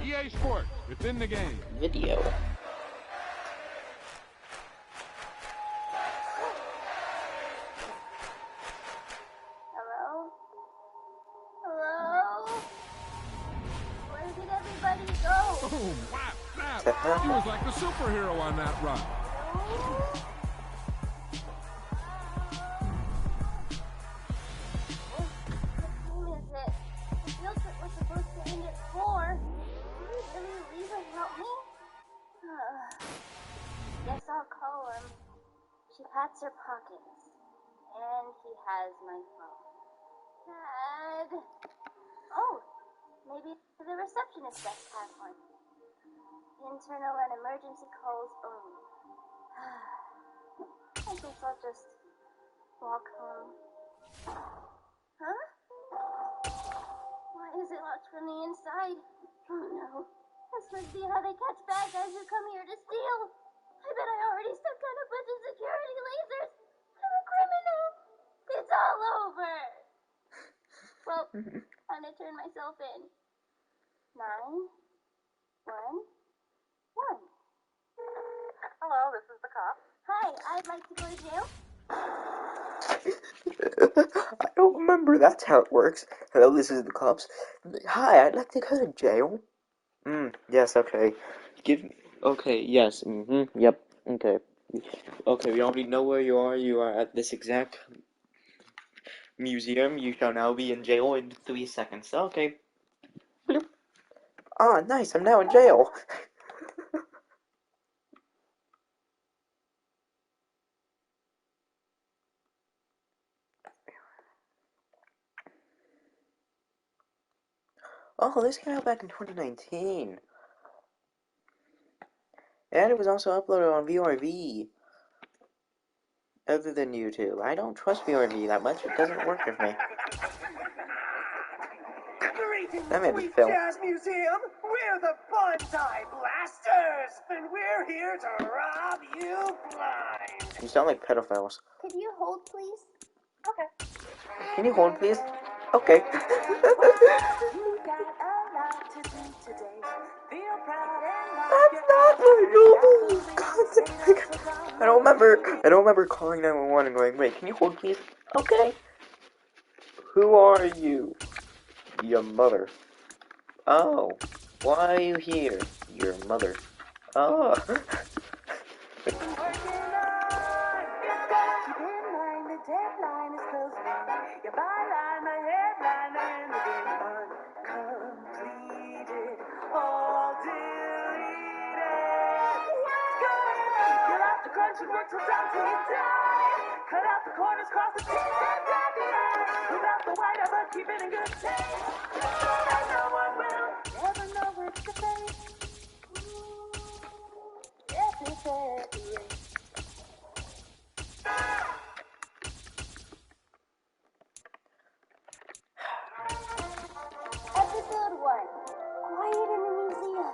EA Sports. It's in the game. Video. Hello? Hello? Where did everybody go? Oh, wow. He was like the superhero on that run. What time is it? The field trip was supposed to end at 4. Did he really leave without me? Guess I'll call him. She pats her pockets. And he has my phone. Dad. Oh, maybe the receptionist desk has one. Internal and emergency calls only. I guess I'll just walk home. Huh? Why is it locked from the inside? Oh no. This must be how they catch bad guys who come here to steal. I bet I already stepped on a bunch of security lasers. I'm a criminal. It's all over. Well, time to turn myself in. 9, 1, 1. Hello, this is the cop. Hi, I'd like to go to jail. I don't remember that's how it works. Hello, this is the cops. Hi, I'd like to go to jail. Yes, okay. Okay, yes, yep, okay. Okay, we already know where you are. You are at this exact museum. You shall now be in jail in 3 seconds. Okay. Bloop. Ah, nice, I'm now in jail. Oh, this came out back in 2019. And it was also uploaded on VRV. Other than YouTube. I don't trust VRV that much. It doesn't work with me. That made me film. Jazz Museum, we're the Bonsai Blasters, and we're here to rob you blind. You sound like pedophiles. Could you hold, please? Okay. Can you hold, please? Okay. That's not my normal concept. I don't remember calling 911 and going, wait, can you hold, please? Okay. Who are you? Your mother. Oh. Why are you here? Your mother. Oh. Deadline is close by. Your byline, the headline, and the game uncompleted. All deleted. What's going on? Get out the crunch and work till down till you die. Cut out the corners, cross the T's and dot the I's. Without the white, but keep it in good taste. And no one will ever know which to face. Yes, it's it. Episode 1. Quiet in the museum.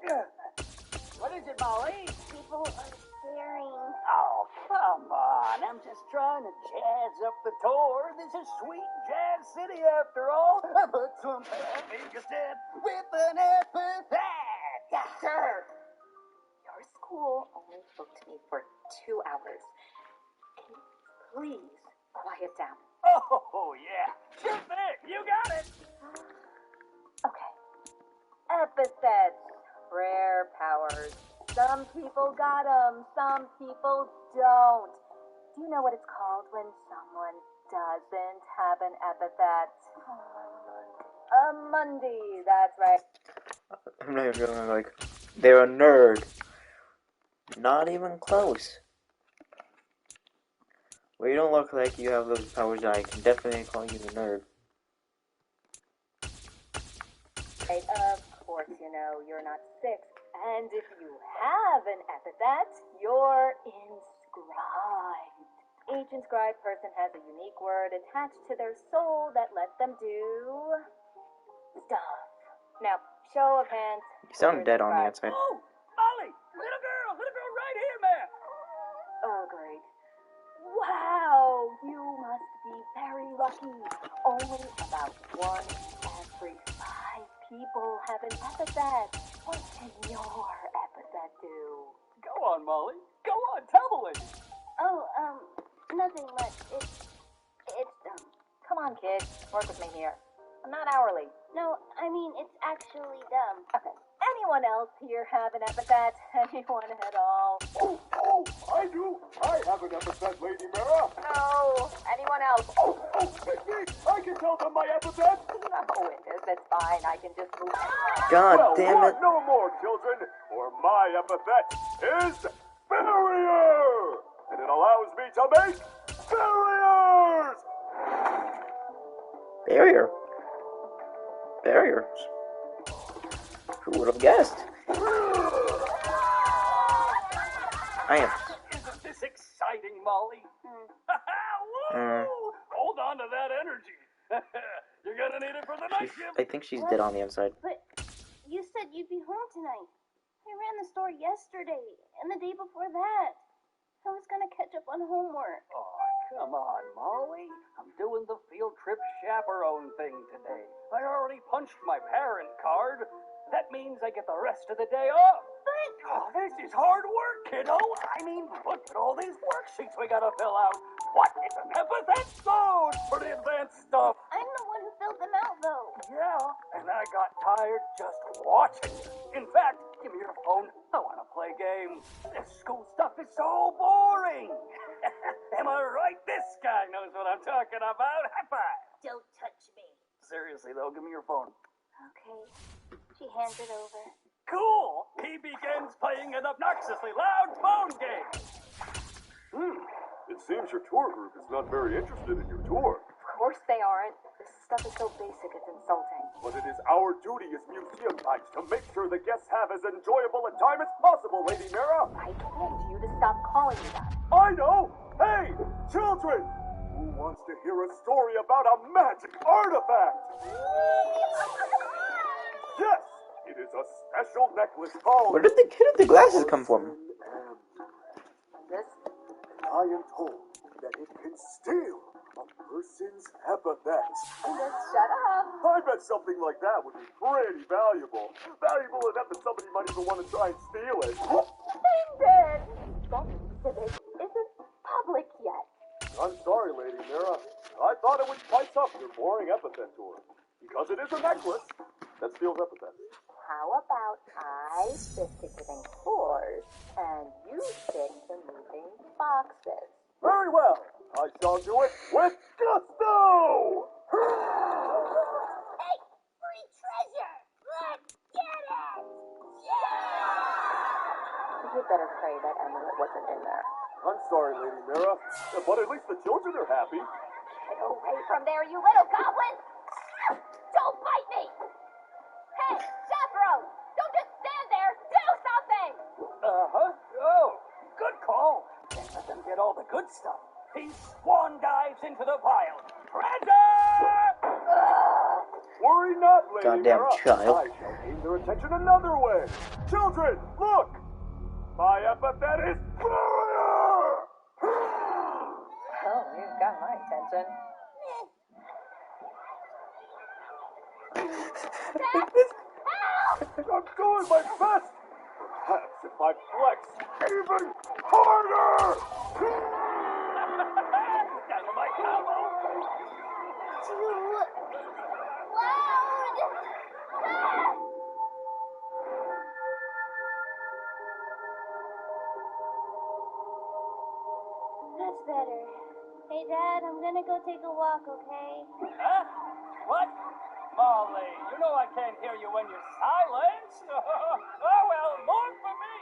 Yeah. What is it, Molly? People are staring. Oh, come on. I'm just trying to jazz up the tour. This is sweet Jazz City after all. But some make a step with an epithet. Sir, your school only booked me for 2 hours. Can you please quiet down? Oh, yeah. Sure thing. You got it. Okay. Epithets. Rare powers. Some people got 'em, some people don't. Do you know what it's called when someone doesn't have an epithet? A Monday, that's right. I'm not even going like, they're a nerd. Not even close. Well, you don't look like you have those powers. I can definitely call you a nerd. Right, of course, you know, you're not 6. And if you have an epithet, you're inscribed. Each inscribed person has a unique word attached to their soul that lets them do stuff. Now, Show of hands. You sound dead on the outside. Oh, Molly! Little girl right here, man! Oh, great. Wow, you must be very lucky. Only about 1 every 5 people have an epithet. What can your epithet do? Go on, Molly. Go on, tell the lady. Oh, nothing much. It's Come on, kid. Work with me here. I'm not hourly. no, I mean, it's actually dumb. Okay. Anyone else here have an epithet? Anyone at all? Oh, I do. I have an epithet, Lady Mara. No. Anyone else? Oh, it's me. I can tell them my epithet. No, it's fine. I can just move. God Well, damn it. want no more, children, for my epithet is barrier, and it allows me to make barriers. Barrier. Barriers. Who would have guessed? I am. Isn't this exciting, Molly? Woo! Mm. Hold on to that energy. You're gonna need it for the night shift. I think she's dead on the inside. But you said you'd be home tonight. I ran the store yesterday and the day before that. I was gonna catch up on homework. Oh, come on, Molly. I'm doing the field trip chaperone thing today. I already punched my parent card. That means I get the rest of the day off. But Oh, this is hard work, kiddo. I mean, look at all these worksheets we gotta fill out. What is an epithet? Oh, it's pretty advanced stuff. I'm the one who filled them out, though. Yeah, and I got tired just watching. In fact, give me your phone. I want to play games. This school stuff is so boring. Am I right? This guy knows what I'm talking about. High five. Don't touch me. Seriously, though, give me your phone. Okay. She hands it over. Cool. He begins playing an obnoxiously loud phone game. It seems your tour group is not very interested in your tour. Of course they aren't. This stuff is so basic, it's insulting. But it is our duty as museum guides to make sure the guests have as enjoyable a time as possible, Lady Mara. I told you to stop calling me that. I know! Hey, children! Who wants to hear a story about a magic artifact? Yes! It is a special necklace called... Where did the glasses come from? This? I am told that it can steal a person's epithet. Just shut up. I bet something like that would be pretty valuable. Valuable enough that somebody might even want to try and steal it. David! That exhibit isn't public yet. I'm sorry, Lady Mira. I thought it would spice up your boring epithet tour. Because it is a necklace that steals epithets. How about I stick to giving tours and you stick to moving boxes? Very well. I shall do it with gusto! Hey, free treasure! Let's get it! Yeah! You better pray that Emily wasn't in there. I'm sorry, Lady Mira, but at least the children are happy. Get away from there, you little goblin! Don't bite me! Hey, chaperone! Don't just stand there! Do something! Uh-huh. Oh, good call. Can't let them get all the good stuff. He swan dives into the pile. Treasure! Worry not, Lady Goddamn Mira. child. I shall gain their attention another way. Children, look! My epithet is barrier! Oh, you've got my attention. I'm doing my best! Perhaps if I flex even harder! Dynamite combo. Too loud! That's better. Hey, Dad, I'm gonna go take a walk, okay? Huh? What? Molly, you know I can't hear you when you're silenced. Oh, well, more for me.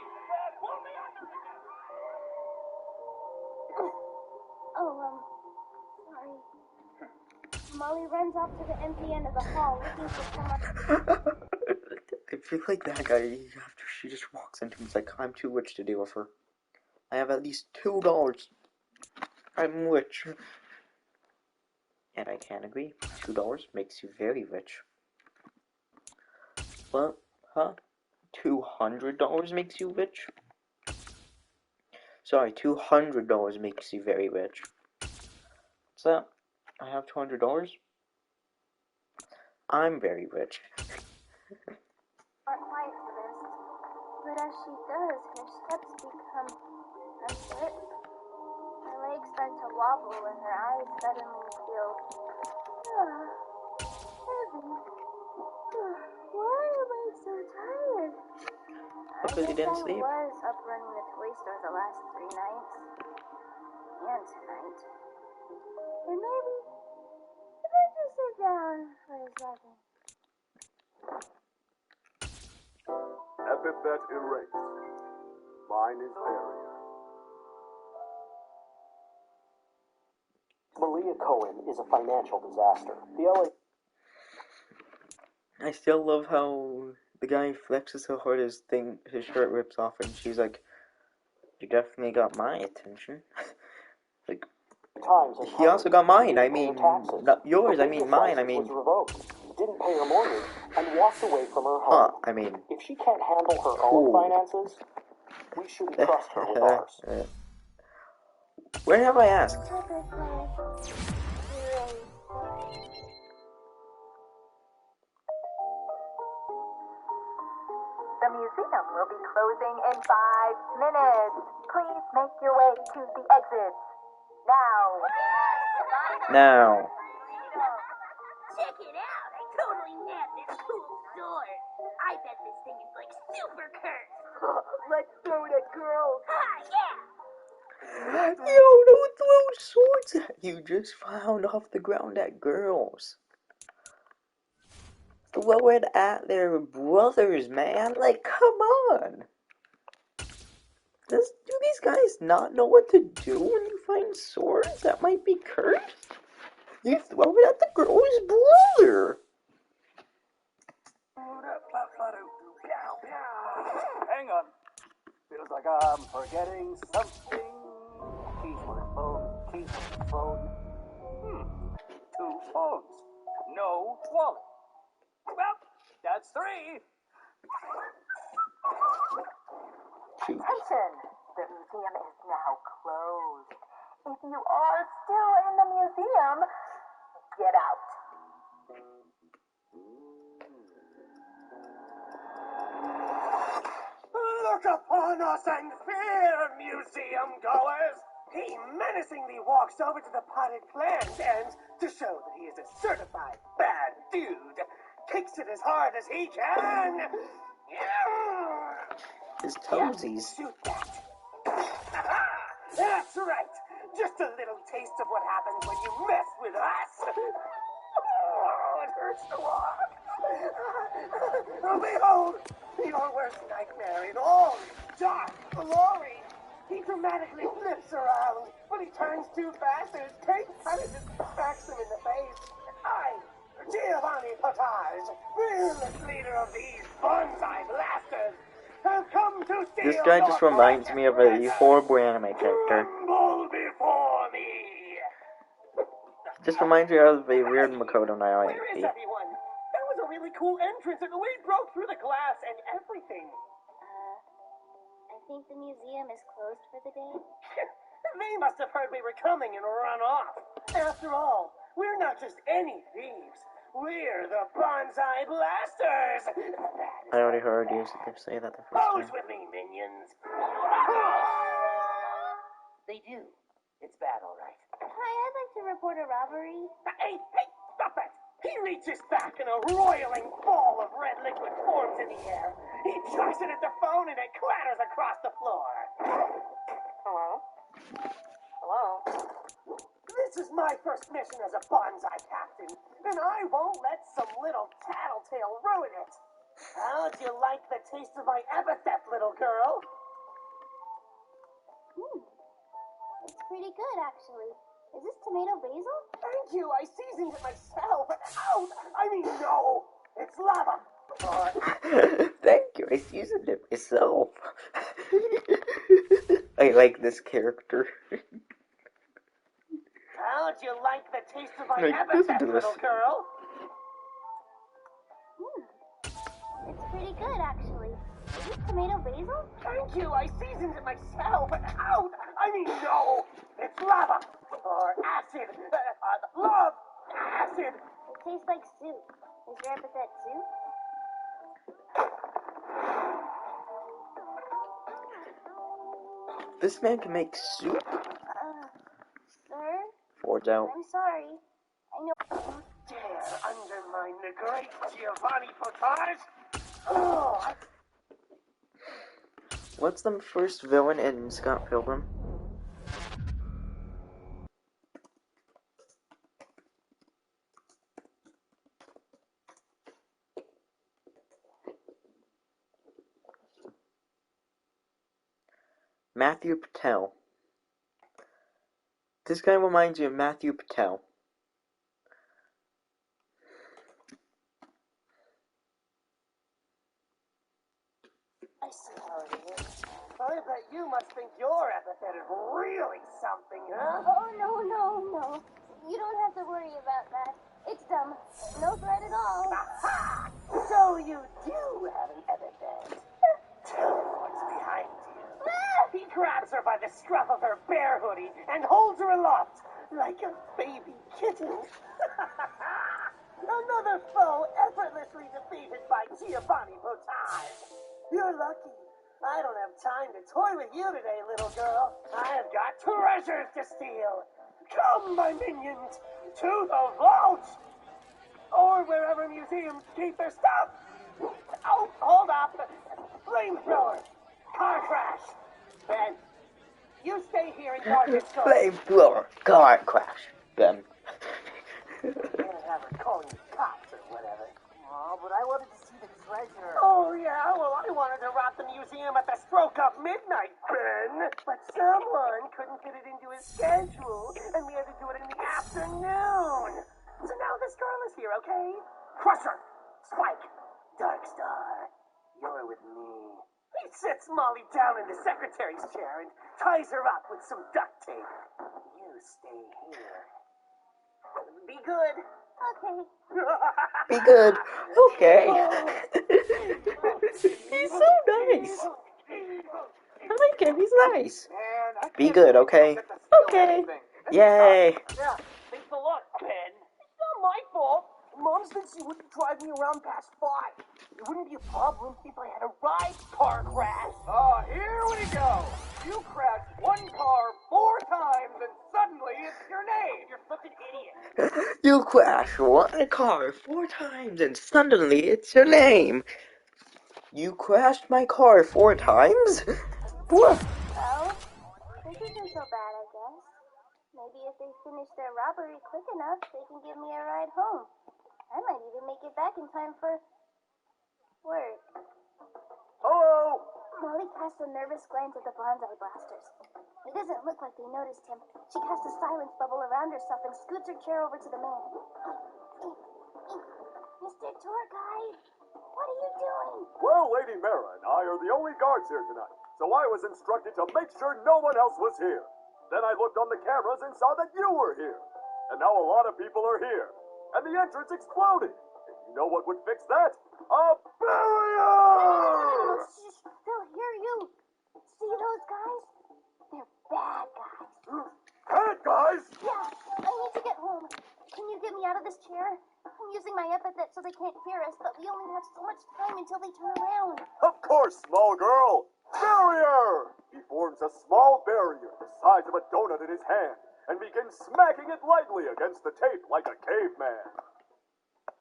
Pull me under again. Oh, sorry. Molly runs off to the empty end of the hall looking for someone. I feel like that guy, after she just walks into him, it's like, I'm too rich to deal with her. I have at least $2. I'm rich. And I can agree. $2 makes you very rich. Well, Huh? $200 makes you rich? Sorry, $200 makes you very rich. What's that? I have $200? I'm very rich. Aren't quiet for this, but as she does, her steps become uncertain. Her legs start to wobble and her eyes suddenly feel heavy. Why am I so tired? Because you didn't sleep. I was up running the toy store the last 3 nights. And tonight. And maybe if I just sit down for a second. Epithet erased. Mine is barrier. Maria Cohen is a financial disaster. The LA I still love how the guy flexes so hard his shirt rips off, and she's like, "You definitely got my attention." Like, Times he also got mine. I mean, taxes. not yours. I mean, mine. I mean, was revoked, didn't pay her mortgage, and walked away from her home. huh? I mean, If she can't handle her cool. own finances, we shouldn't trust her with ours. Where have I asked? The museum will be closing in 5 minutes. Please make your way to the exits. Now. Now. Check it out! I totally nabbed this cool sword. I bet this thing is like super cursed. Let's throw it at girls. Yeah! Yo, don't throw swords at you just found off the ground at girls. Throw it at their brothers, man. Like, come on. Do these guys not know what to do when you find swords that might be cursed? You throw it at the girl's brother. Hang on. Feels like I'm forgetting something. Keys for the phone. Keys for the phone. 2 phones. No wallet. Well, that's 3. Shoot. Attention! The museum is now closed. If you are still in the museum, get out. Look upon us and fear, museum goers! He menacingly walks over to the potted plant and, to show that he is a certified bad dude, kicks it as hard as he can. His toesies. Shoot that. That's right. Just a little taste of what happens when you mess with us. Oh, it hurts to walk. Oh, behold, your worst nightmare in all dark glory. He dramatically flips around. When he turns too fast, his cape kind of just smacks him in the face. I, Giovanni Potage, fearless leader of these bonsai blasters, have come to steal This guy just reminds me of a horrible anime character. Tremble before me. Just reminds me of a weird Makoto Where is Naoki. everyone? That was a really cool entrance, and we broke through the glass and everything. I think the museum is closed for the day. They must have heard we were coming and run off. After all, we're not just any thieves. We're the Bonsai Blasters. I already heard you say that the first Pose time. with me, minions. They do. It's bad, all right. Hi, I'd like to report a robbery. Hey, stop that. He reaches back and a roiling ball of red liquid forms in the air. He chucks it at the phone and it clatters across the floor. Hello? Hello? This is my first mission as a bonsai captain, and I won't let some little tattletale ruin it. How'd you like the taste of my epithet, little girl? It's pretty good, actually. Is this tomato basil? Thank you, I seasoned it myself. Ow! I mean, no, it's lava. Thank you, I seasoned it myself. I like this character. How'd you like the taste of my Like, listen epithet, to this. little girl? It's pretty good, actually. Is this tomato basil? Thank you, I seasoned it myself. Ouch! I mean, no, it's lava. Or acid. Love acid. It tastes like soup. Is your epithet soup? This man can make soup? Sir? Forge out. I'm sorry. I know. You dare undermine the great Giovanni Potage? Oh, What's the first villain in Scott Pilgrim? Matthew Patel. This guy reminds me of Matthew Patel. I see how it is. I bet you must think your epithet is really something, huh? Oh, no. You don't have to worry about that. It's dumb. No threat at all. Aha! So you do have an epithet. Tell me what's behind you. He grabs her by the scruff of her bare hoodie and holds her aloft like a baby kitten. Another foe effortlessly defeated by Giovanni Potage. You're lucky. I don't have time to toy with you today, little girl. I have got treasures to steal. Come, my minions, to the vault! Or wherever museums keep their stuff. Oh, hold up. Flamethrower. Car crash. Ben, you stay here and guard this door. Flamethrower. Car crash. Ben. You're gonna have her calling the cops or whatever. Oh, but I wanted to see the treasure. Oh, yeah, well, I wanted to rob the museum at the stroke of midnight, Ben. But someone couldn't fit it into his schedule, and we had to do it in the afternoon. So now this girl is here, okay? Crusher, Spike, Darkstar, you're with me. He sits Molly down in the secretary's chair and ties her up with some duct tape. You stay here. Be good. Okay. Be good. Okay. He's so nice. I like him. He's nice. Man, I Be can't good, believe you okay? don't get to steal Okay. anything. This Yay. sucks. Yeah, thanks a lot, Ben. It's not my fault. Mom said she wouldn't drive me around past 5. It wouldn't be a problem if I had a ride car crash. Oh, here we go. You crashed one car 4 times and suddenly it's your name. You're such an idiot. You crash one car 4 times and suddenly it's your name. You crashed my car 4 times? Woof. Well, this isn't so bad, I guess. Maybe if they finish their robbery quick enough, they can give me a ride home. I might even make it back in time for work. Hello. Molly cast a nervous glance at the bonsai blasters. It doesn't look like they noticed him. She casts a silence bubble around herself and scoots her chair over to the man. Mr. Tour Guide, what are you doing? Well, Lady Mara and I are the only guards here tonight, so I was instructed to make sure no one else was here. Then I looked on the cameras and saw that you were here. And now a lot of people are here. And the entrance exploded. And you know what would fix that? A barrier! Shh, they'll hear you. See those guys? They're bad guys. Bad guys! Yeah, I need to get home. Can you get me out of this chair? I'm using my epithet so they can't hear us, but we only have so much time until they turn around. Of course, small girl! Barrier! He forms a small barrier the size of a donut in his hand and begins smacking it lightly against the tape like a caveman.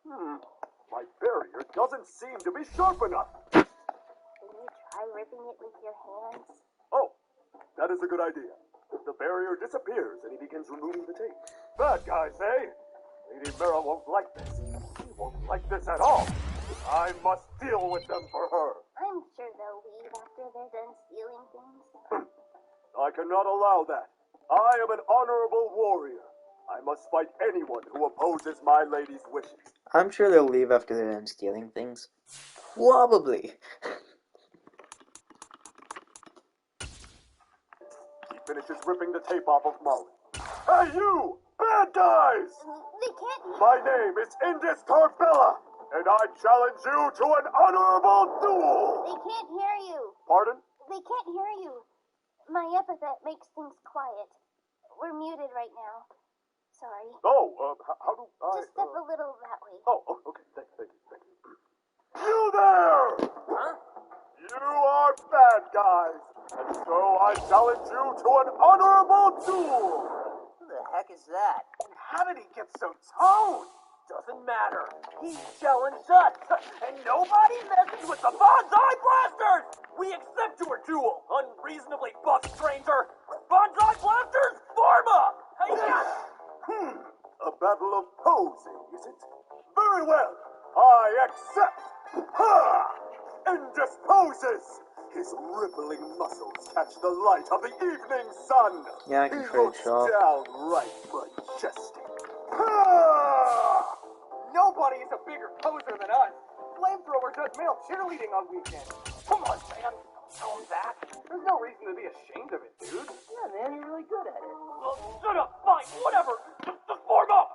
My barrier doesn't seem to be sharp enough. Can you try ripping it with your hands? Oh, that is a good idea. The barrier disappears and he begins removing the tape. Bad guys, eh? Lady Mara won't like this. She won't like this at all. I must deal with them for her. I'm sure they'll leave after they're done stealing things. I cannot allow that. I am an honorable warrior. I must fight anyone who opposes my lady's wishes. I'm sure they'll leave after they're done stealing things. Probably. He finishes ripping the tape off of Molly. Hey, you! Bad guys! They can't hear. My name is Indus Corbella, and I challenge you to an honorable duel! They can't hear you. Pardon? They can't hear you. My epithet makes things quiet. We're muted right now. Sorry. Oh, how do I... Just step a little that way. Oh, okay, thank you. You there! Huh? You are bad guys, and so I challenge you to an honorable duel! Who the heck is that? And how did he get so toned? Doesn't matter. He challenged us, and nobody messes with the Bonsai Blasters! We accept your duel, unreasonably buff stranger. Bonsai Blasters, form up! A battle of posing, is it? Very well, I accept! Ha! Indisposes! His rippling muscles catch the light of the evening sun. Yeah, I can He trade looks Shaw. downright majestic. Ha! Nobody is a bigger poser than us. Flamethrower does male cheerleading on weekends. Come on, man. Don't tell him that. There's no reason to be ashamed of it, dude. Yeah, man, you're really good at it. Well, shut up. Fine. Whatever. Just form up.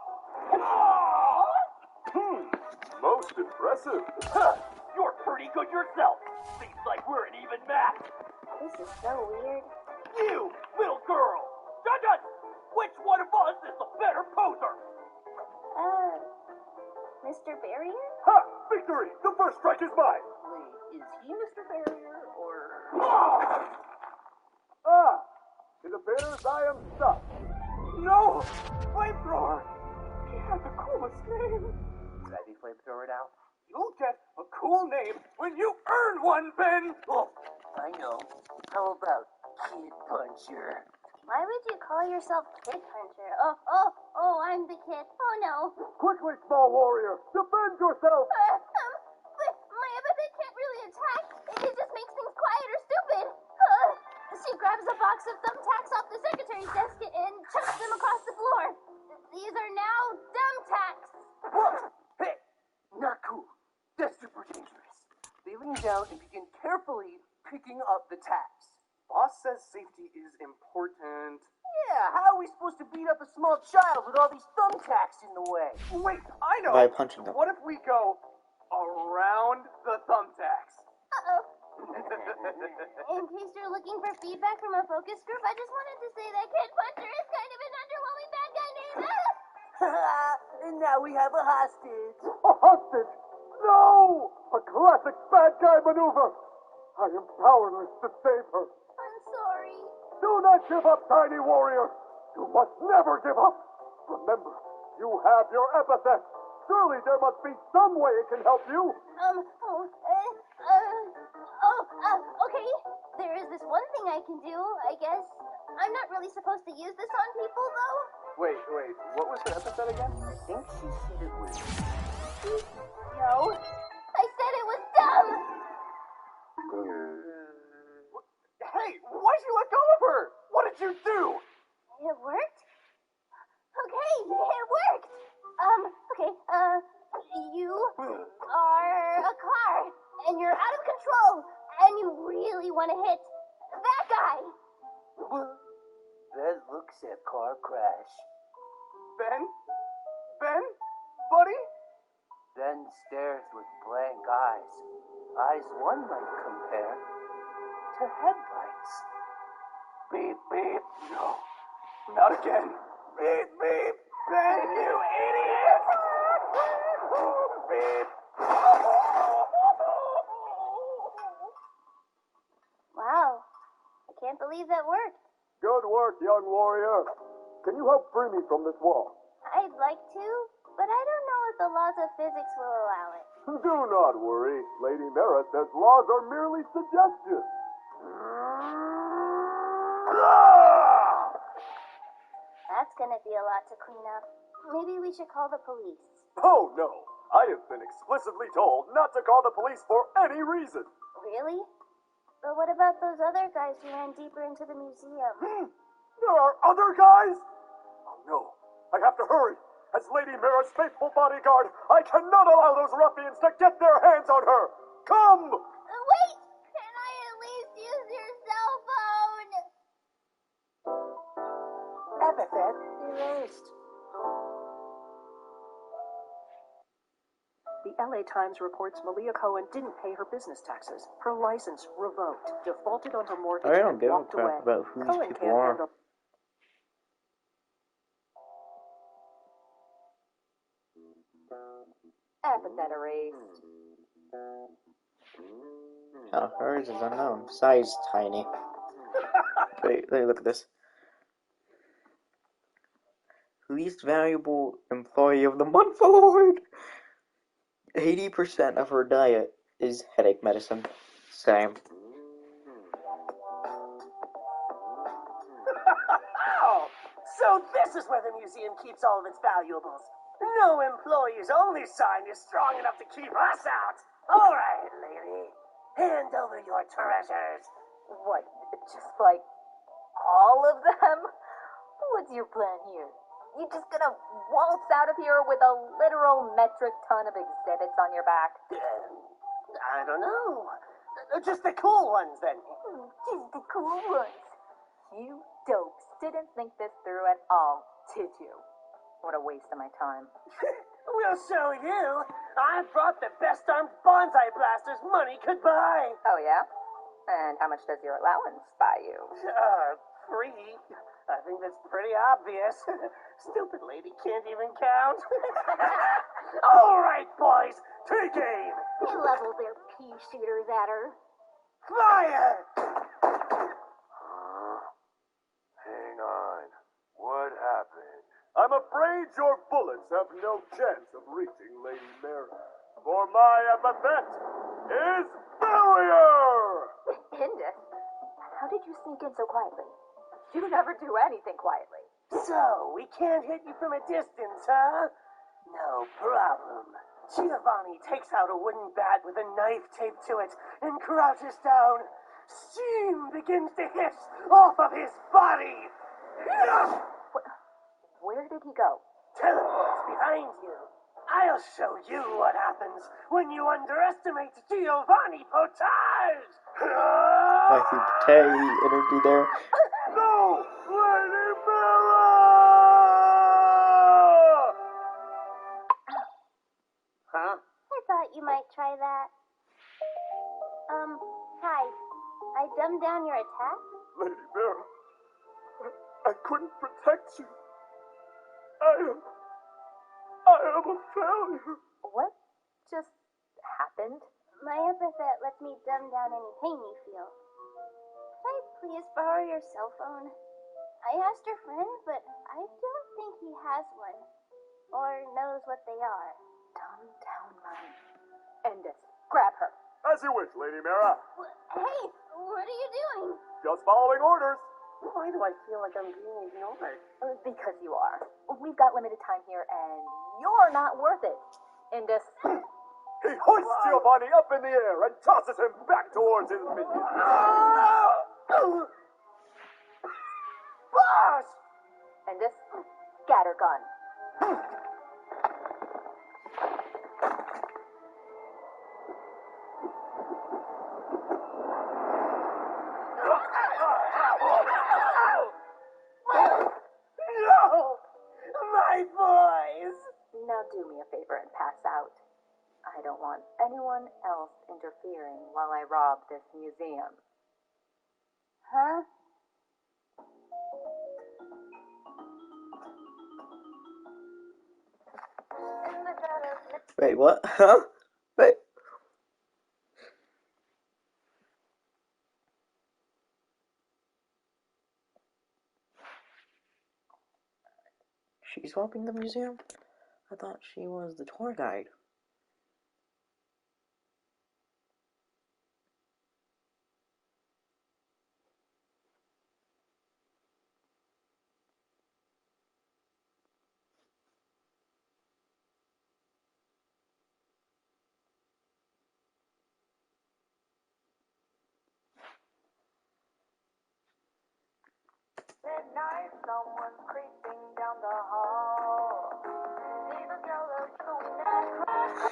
Most impressive. Huh, you're pretty good yourself. Seems like we're an even match. This is so weird. You, little girl. Judge, which one of us is the better poser? Mr. Barrier? Ha! Victory! The first strike is mine! Wait, is he Mr. Barrier, or... Ah! It appears I am stuck. No! Flamethrower! He has the coolest name. Should I be flamethrowered out? You'll get a cool name when you earn one, Ben! Oh, I know. How about Kid Puncher? Why would you call yourself Kid Hunter? Oh, I'm the kid. Oh no. Quickly, small warrior! Defend yourself! But my epithet can't really attack. It just makes things quiet or stupid. She grabs a box of thumbtacks off the secretary's desk and chucks them across the floor. These are now thumbtacks. Hey, not cool. That's super dangerous. They lean down and begin carefully picking up the tacks. Boss says safety is important. Yeah, how are we supposed to beat up a small child with all these thumbtacks in the way? Wait, I know. By punching them. What if we go around the thumbtacks? Uh-oh. In case you're looking for feedback from a focus group, I just wanted to say that Kid Puncher is kind of an underwhelming bad guy name. And now we have a hostage. A hostage! No! A classic bad guy maneuver! I am powerless to save her. I'm sorry. Do not give up, tiny warrior! You must never give up! Remember, you have your epithet! Surely there must be some way it can help you! Okay. There is this one thing I can do, I guess. I'm not really supposed to use this on people, though. Wait, what was her epithet again? I think she said it was... No. I said it was dumb! Hey, why'd you let go of her? What did you do? It worked? Okay, it worked! Okay, you are a car, and you're out of control, and you really want to hit that guy! That looks at car crash. Ben? Buddy? Ben stares with blank eyes. Eyes one might compare to headlights. Beep, beep. No, not again. Beep, beep. Ben, you idiot! Beep. Wow, I can't believe that worked. Good work, young warrior. Can you help free me from this wall? I'd like to, but I don't know if the laws of physics will allow it. Do not worry. Lady Mara says laws are merely suggestions. That's gonna be a lot to clean up. Maybe we should call the police. Oh, no. I have been explicitly told not to call the police for any reason. Really? But what about those other guys who ran deeper into the museum? There are other guys? Oh, no. I have to hurry. As Lady Mira's faithful bodyguard, I cannot allow those ruffians to get their hands on her. Come! Wait! Can I at least use your cell phone? Epithet erased. The LA Times reports Malia Cohen didn't pay her business taxes. Her license revoked, defaulted on her mortgage, I don't and give a walked away. crap about who these Cohen people can't are. handle. Epithet erased. Oh, hers is unknown. Size tiny. Wait, look at this. Least valuable employee of the month award. 80% of her diet is headache medicine. Same. Oh, so this is where the museum keeps all of its valuables. No employees only sign is strong enough to keep us out. All right, lady. Hand over your treasures. What, just like all of them? What's your plan here? You just gonna waltz out of here with a literal metric ton of exhibits on your back? I don't know. Just the cool ones, then. Just the cool ones. You dopes didn't think this through at all, did you? What a waste of my time. We'll show you. I brought the best armed bonsai blasters money could buy. Oh, yeah? And how much does your allowance buy you? Free. I think that's pretty obvious. Stupid lady can't even count. All right, boys, take aim. They level their pea shooters at her. Fire! Hang on. What happened? I'm afraid your bullets have no chance of reaching Lady Mara. For my epithet is Barrier! Indus, how did you sneak in so quietly? You never do anything quietly. So, we can't hit you from a distance, huh? No problem. Giovanni takes out a wooden bat with a knife taped to it and crouches down. Steam begins to hiss off of his body. Where did he go? Teleports behind you. I'll show you what happens when you underestimate Giovanni Potage. I see Terry energy there. No! Lady Mara! Huh? I thought you might try that. Hi. I dumbed down your attack? Lady Mara, I couldn't protect you. I am a failure. What just happened? My epithet lets me dumb down any pain you feel. Can I please borrow your cell phone? I asked your friend, but I don't think he has one. Or knows what they are. Dumb down mine. Indus, grab her. As you wish, Lady Mara. Hey, what are you doing? Just following orders. Why do I feel like I'm being ignored? Because you are. We've got limited time here, and you're not worth it. Indus. He hoists Giovanni up in the air and tosses him back towards his minions. Boss! Indus, scattergun. No! My boys! Now do me a favor and pass out. I don't want anyone else interfering while I rob this museum. Huh? Wait, what? Huh? Wait. She's robbing the museum? I thought she was the tour guide. Midnight, someone's creeping down the hall. See the telephone and crack.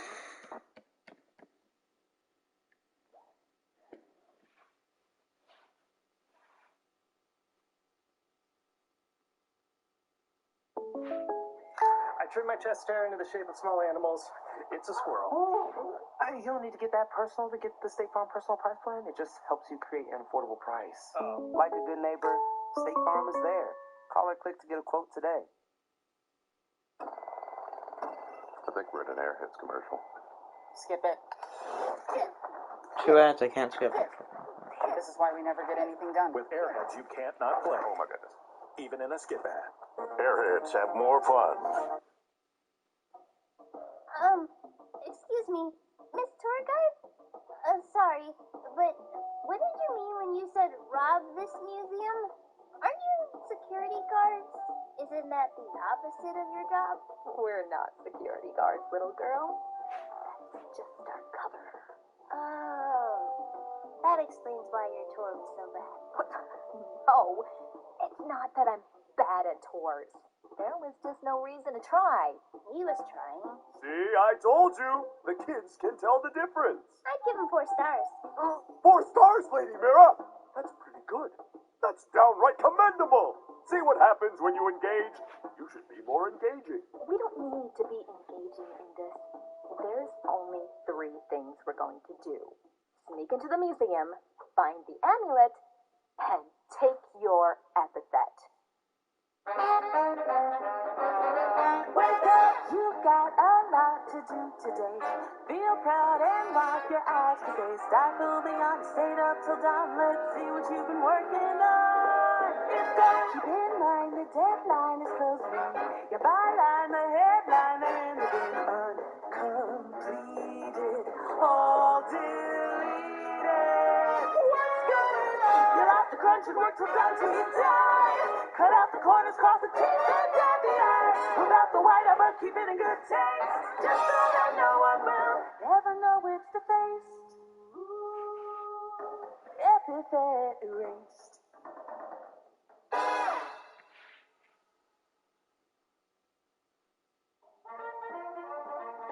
I trim my chest hair into the shape of small animals. It's a squirrel. You don't need to get that personal to get the State Farm personal price plan. It just helps you create an affordable price. Like a good neighbor, State Farm is there. Call or click to get a quote today. I think we're in an Airheads commercial. Skip it. 2 ads, I can't skip. This is why we never get anything done. With Airheads, you can't not play. Oh my goodness. Even in a skip ad. Airheads have more fun. Excuse me, Miss Tour Guide? Sorry, but what did you mean when you said rob this museum? Aren't you security guards? Isn't that the opposite of your job? We're not security guards, little girl. That's just our cover. Oh, that explains why your tour was so bad. No, it's not that I'm bad at tours. There was just no reason to try. He was trying. See, I told you. The kids can tell the difference. I'd give him 4 stars. 4 stars, Lady Mira. That's pretty good. That's downright commendable. See what happens when you engage? You should be more engaging. We don't need to be engaging in this. There's only 3 things we're going to do. Sneak into the museum, find the amulet, and take your epithet. Wake up, you've got a lot to do today. Feel proud and wipe your eyes today. Stifle the on, stayed up till dawn. Let's see what you've been working on. It's go. Keep in mind the deadline is closing. Your byline, the headline, are in the bin. Uncompleted, all deleted. What's going on? You'll have to crunch and work till dawn till you die. Cut out the corners, cross the T's and dot the I's. Without the white, but keep it in good taste. Just so that no one will ever know it's defaced. Epithet erased.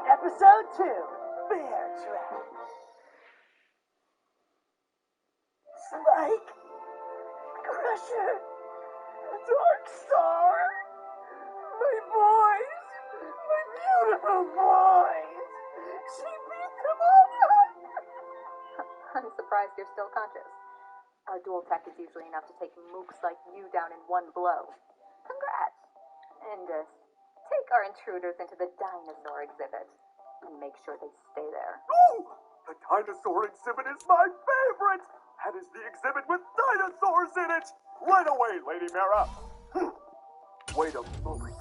Episode 2, Bear Trap. Spike, Crusher, Dark Star, my boys, my beautiful boys. She beat them all up. I'm surprised you're still conscious. Our dual tech is usually enough to take mooks like you down in one blow. Congrats! And take our intruders into the dinosaur exhibit and make sure they stay there. Ooh, the dinosaur exhibit is my favorite. That is the exhibit with dinosaurs in it. Right away, Lady Mira. Wait a moment.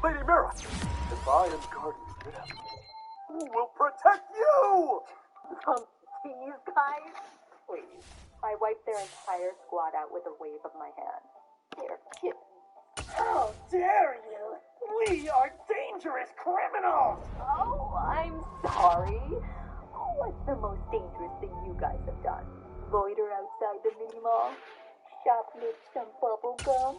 Lady Mira, if I am guarding them, who will protect you? From these guys? Please. I wiped their entire squad out with a wave of my hand. They're kittens. How dare you? We are dangerous criminals. Oh, I'm sorry. What's the most dangerous thing you guys have done? Loiter outside the mini mall? Shoplift some bubble gum?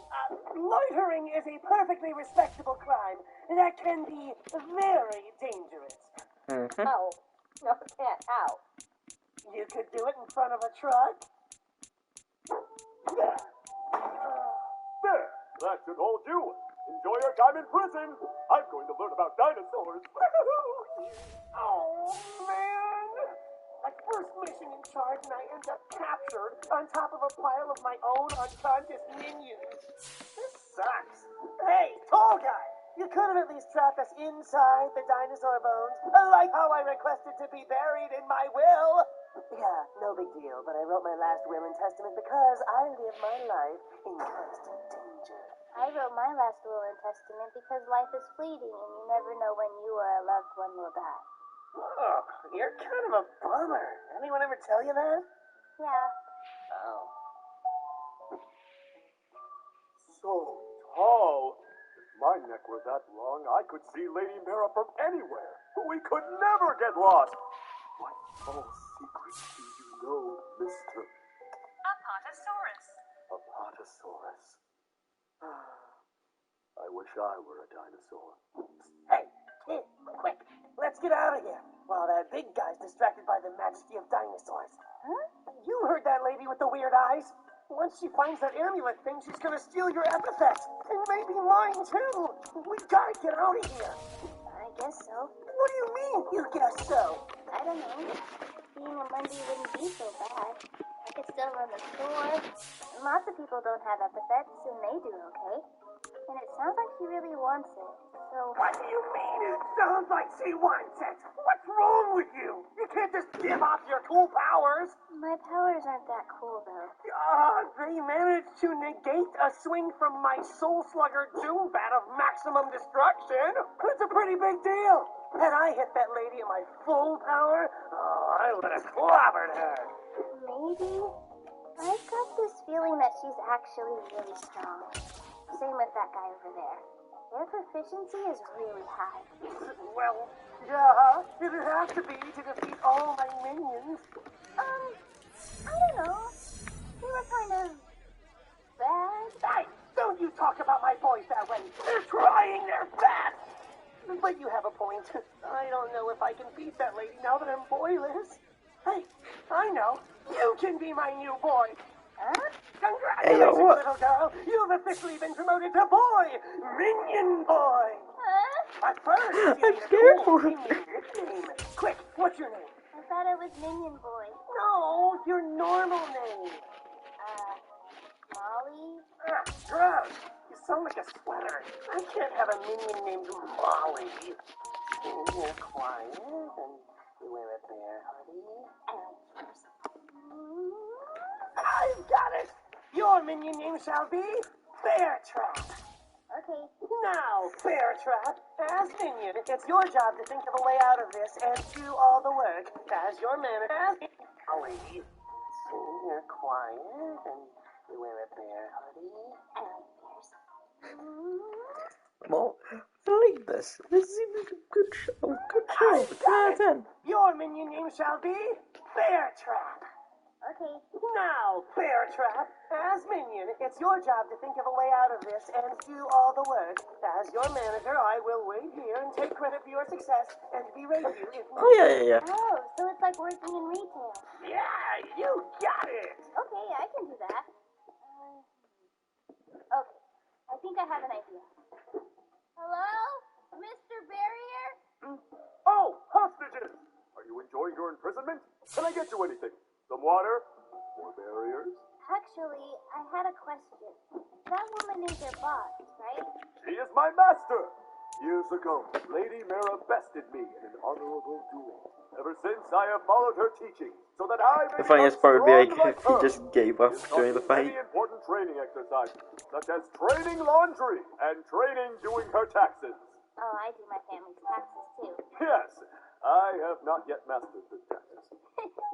Loitering is a perfectly respectable crime that can be very dangerous. Ow. No, can't. Ow. You could do it in front of a truck. There, that should hold you. Enjoy your time in prison. I'm going to learn about dinosaurs. Oh, man. My first mission in charge, and I end up captured on top of a pile of my own unconscious minions. This sucks. Hey, tall guy. You could have at least trapped us inside the dinosaur bones, like how I requested to be buried in my will. Yeah, no big deal, but I wrote my last will and testament because I live my life in constant danger. I wrote my last will and testament because life is fleeting and you never know when you or a loved one will die. Oh, you're kind of a bummer. Anyone ever tell you that? Yeah. Oh. So tall. If my neck were that long, I could see Lady Mira from anywhere. We could never get lost. What tall secrets do you know, Mr. Apatosaurus. Apatosaurus? I wish I were a dinosaur. Hey, kid, quick. Let's get out of here while that big guy's distracted by the majesty of dinosaurs. Huh? You heard that lady with the weird eyes? Once she finds that amulet thing, she's gonna steal your epithet. And maybe mine, too. We gotta get out of here. I guess so. What do you mean, you guess so? I don't know. Being a Monday wouldn't be so bad. I could still run the store. Lots of people don't have epithets, and they do okay. And it sounds like she really wants it. So What do you mean it sounds like she wants it? What's wrong with you? You can't just give off your cool powers. my powers aren't that cool, though. They managed to negate a swing from my Soul Slugger Doom Bat of maximum destruction. It's a pretty big deal. Had I hit that lady at my full power, I would have clobbered her. Maybe. I've got this feeling that she's actually really strong. Same with that guy over there. Their proficiency is really high. Well, yeah, it'd have to be to defeat all my minions. I don't know. They were kind of bad. Hey, don't you talk about my boys that way. They're trying their best. But you have a point. I don't know if I can beat that lady now that I'm boyless. Hey, I know. You can be my new boy. Huh? Congratulations, Hey, what? little girl. You've officially been promoted to boy. Minion boy. Huh? At first, you I'm need a scared cool for her. minion nickname. Quick, what's your name? I thought it was Minion Boy. No, your normal name. Molly? Gross. You sound like a sweater. I can't have a minion named Molly. You're quiet and you wear a bear hoodie. I've got it. Your minion name shall be Bear Trap. Okay. Now, Bear Trap, as minion, it's your job to think of a way out of this and do all the work. As your manager, Molly. You're quiet and you wear a bear hoodie. Well, I like this. This seems like a good show. Good show. 10 out of 10. Your minion name shall be Bear Trap. Okay. Now, Bear Trap, as minion, it's your job to think of a way out of this and do all the work. As your manager, I will wait here and take credit for your success and berate you if Oh, yeah. Oh, so it's like working in retail. Yeah, you got it. Okay, I can do that. Okay, I think I have an idea. Hello? Mr. Barrier? Oh, hostages! Are you enjoying your imprisonment? Can I get you anything? Some water? More barriers? Actually, I had a question. That woman is your boss, right? She is my master! Years ago, Lady Mara bested me in an honorable duel. Ever since, I have followed her teaching, so that I may The funniest part would be like strong if he her. just gave up She has during the taught me fight. many important training exercises, such as training laundry and training doing her taxes. Oh, I do my family's taxes too. Yes, I have not yet mastered the taxes.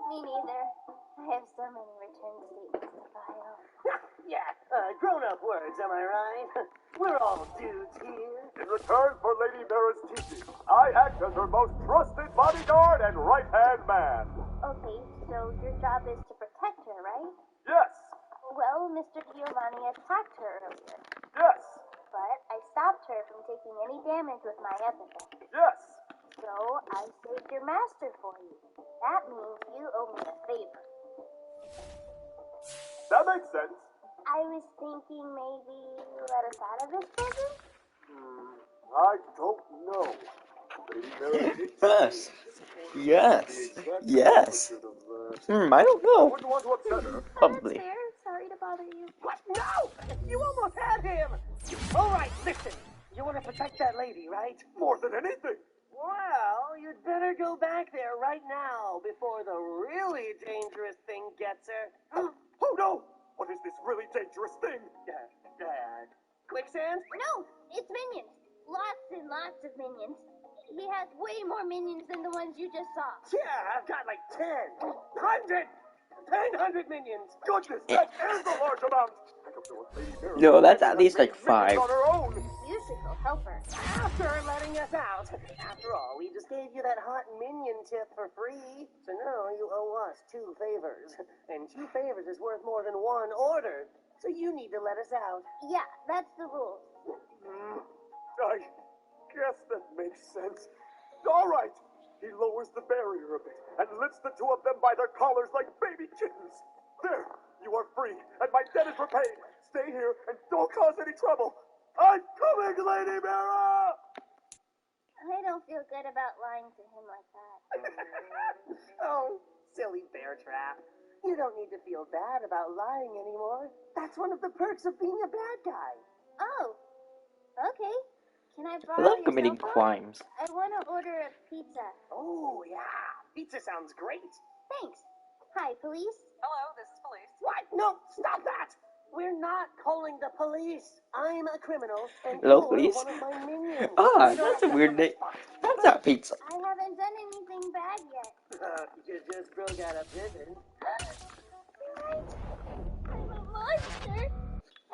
Me neither. I have so many return statements to file. Yeah, grown-up words, am I right? We're all dudes here. In return for Lady Mara's teaching, I act as her most trusted bodyguard and right-hand man. Okay, so your job is to protect her, right? Yes, Well, Mr. Giovanni attacked her earlier, yes, but I stopped her from taking any damage with my epithet. yes. So I saved your master for you. That means you owe me a favor. That makes sense. I was thinking maybe let us out of this prison? I don't know. Lady Mara teaches Yes. me Yes. the exact Yes. opposite of that. I don't I know. wouldn't want to upset her. Probably. Fair. Sorry to bother you. What? No! You almost had him! All right, listen. You want to protect that lady, right? More than anything. Well, you'd better go back there right now before the really dangerous thing gets her. Oh no! What is this really dangerous thing? Quicksand? No, it's minions. Lots and lots of minions. He has way more minions than the ones you just saw. Yeah, I've got like 10, 100, 100 minions. Goodness, that is a large amount. I don't know if Lady Mara No, that's can at least like make minions 5. on her own. You should go help her. After letting us out. After all, we just gave you that hot minion tip for free. So now you owe us 2 favors. And 2 favors is worth more than 1 order. So you need to let us out. Yeah, that's the rule. I guess that makes sense. All right. He lowers the barrier a bit and lifts the 2 of them by their collars like baby kittens. There, you are free, and my debt is repaid. Stay here and don't cause any trouble. I'm coming, Lady Mara! I don't feel good about lying to him like that. Oh, silly bear trap. You don't need to feel bad about lying anymore. That's one of the perks of being a bad guy. Oh, okay. Can I I borrow love your committing cell phone? crimes. I want to order a pizza. Oh, yeah. Pizza sounds great. Thanks. Hi, police. Hello, this is police. What? No, stop that! We're not calling the police. I'm a criminal, and Hello, you're police. one of my minions. Ah, Get that's a off weird from the name. spot. That's not pizza. I haven't done anything bad yet. You just broke out of prison. Right? I'm a monster.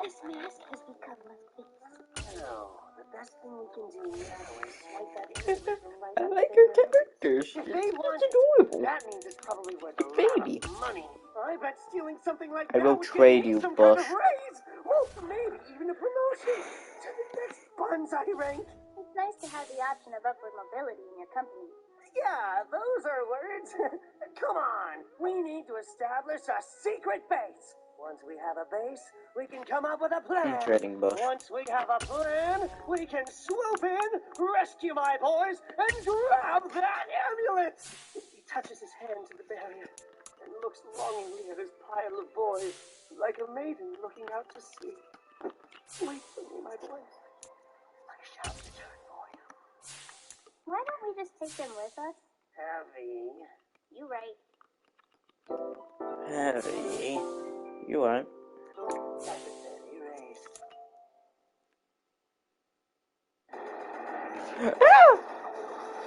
This mask has become my face. No, the best thing we can do now is swipe that individual right I into like their her eyes. character. If they want It's it, adorable. that means it's probably worth a lot Baby. of money. I bet stealing something like I that will would trade get me you, some Bush. kind of raise. Well, maybe even a promotion to the next bonsai rank. It's nice to have the option of upward mobility in your company. Yeah, those are words. Come on, we need to establish a secret base. Once we have a base, we can come up with a plan. I'm trading Bush. Once we have a plan, we can swoop in, rescue my boys, and grab that amulet. He touches his hand to the barrier and looks longingly at his pile of boys, like a maiden looking out to sea. Wait for me, my boys. I shall return for you. Why don't we just take them with us? Heavy. You right. Heavy. You are.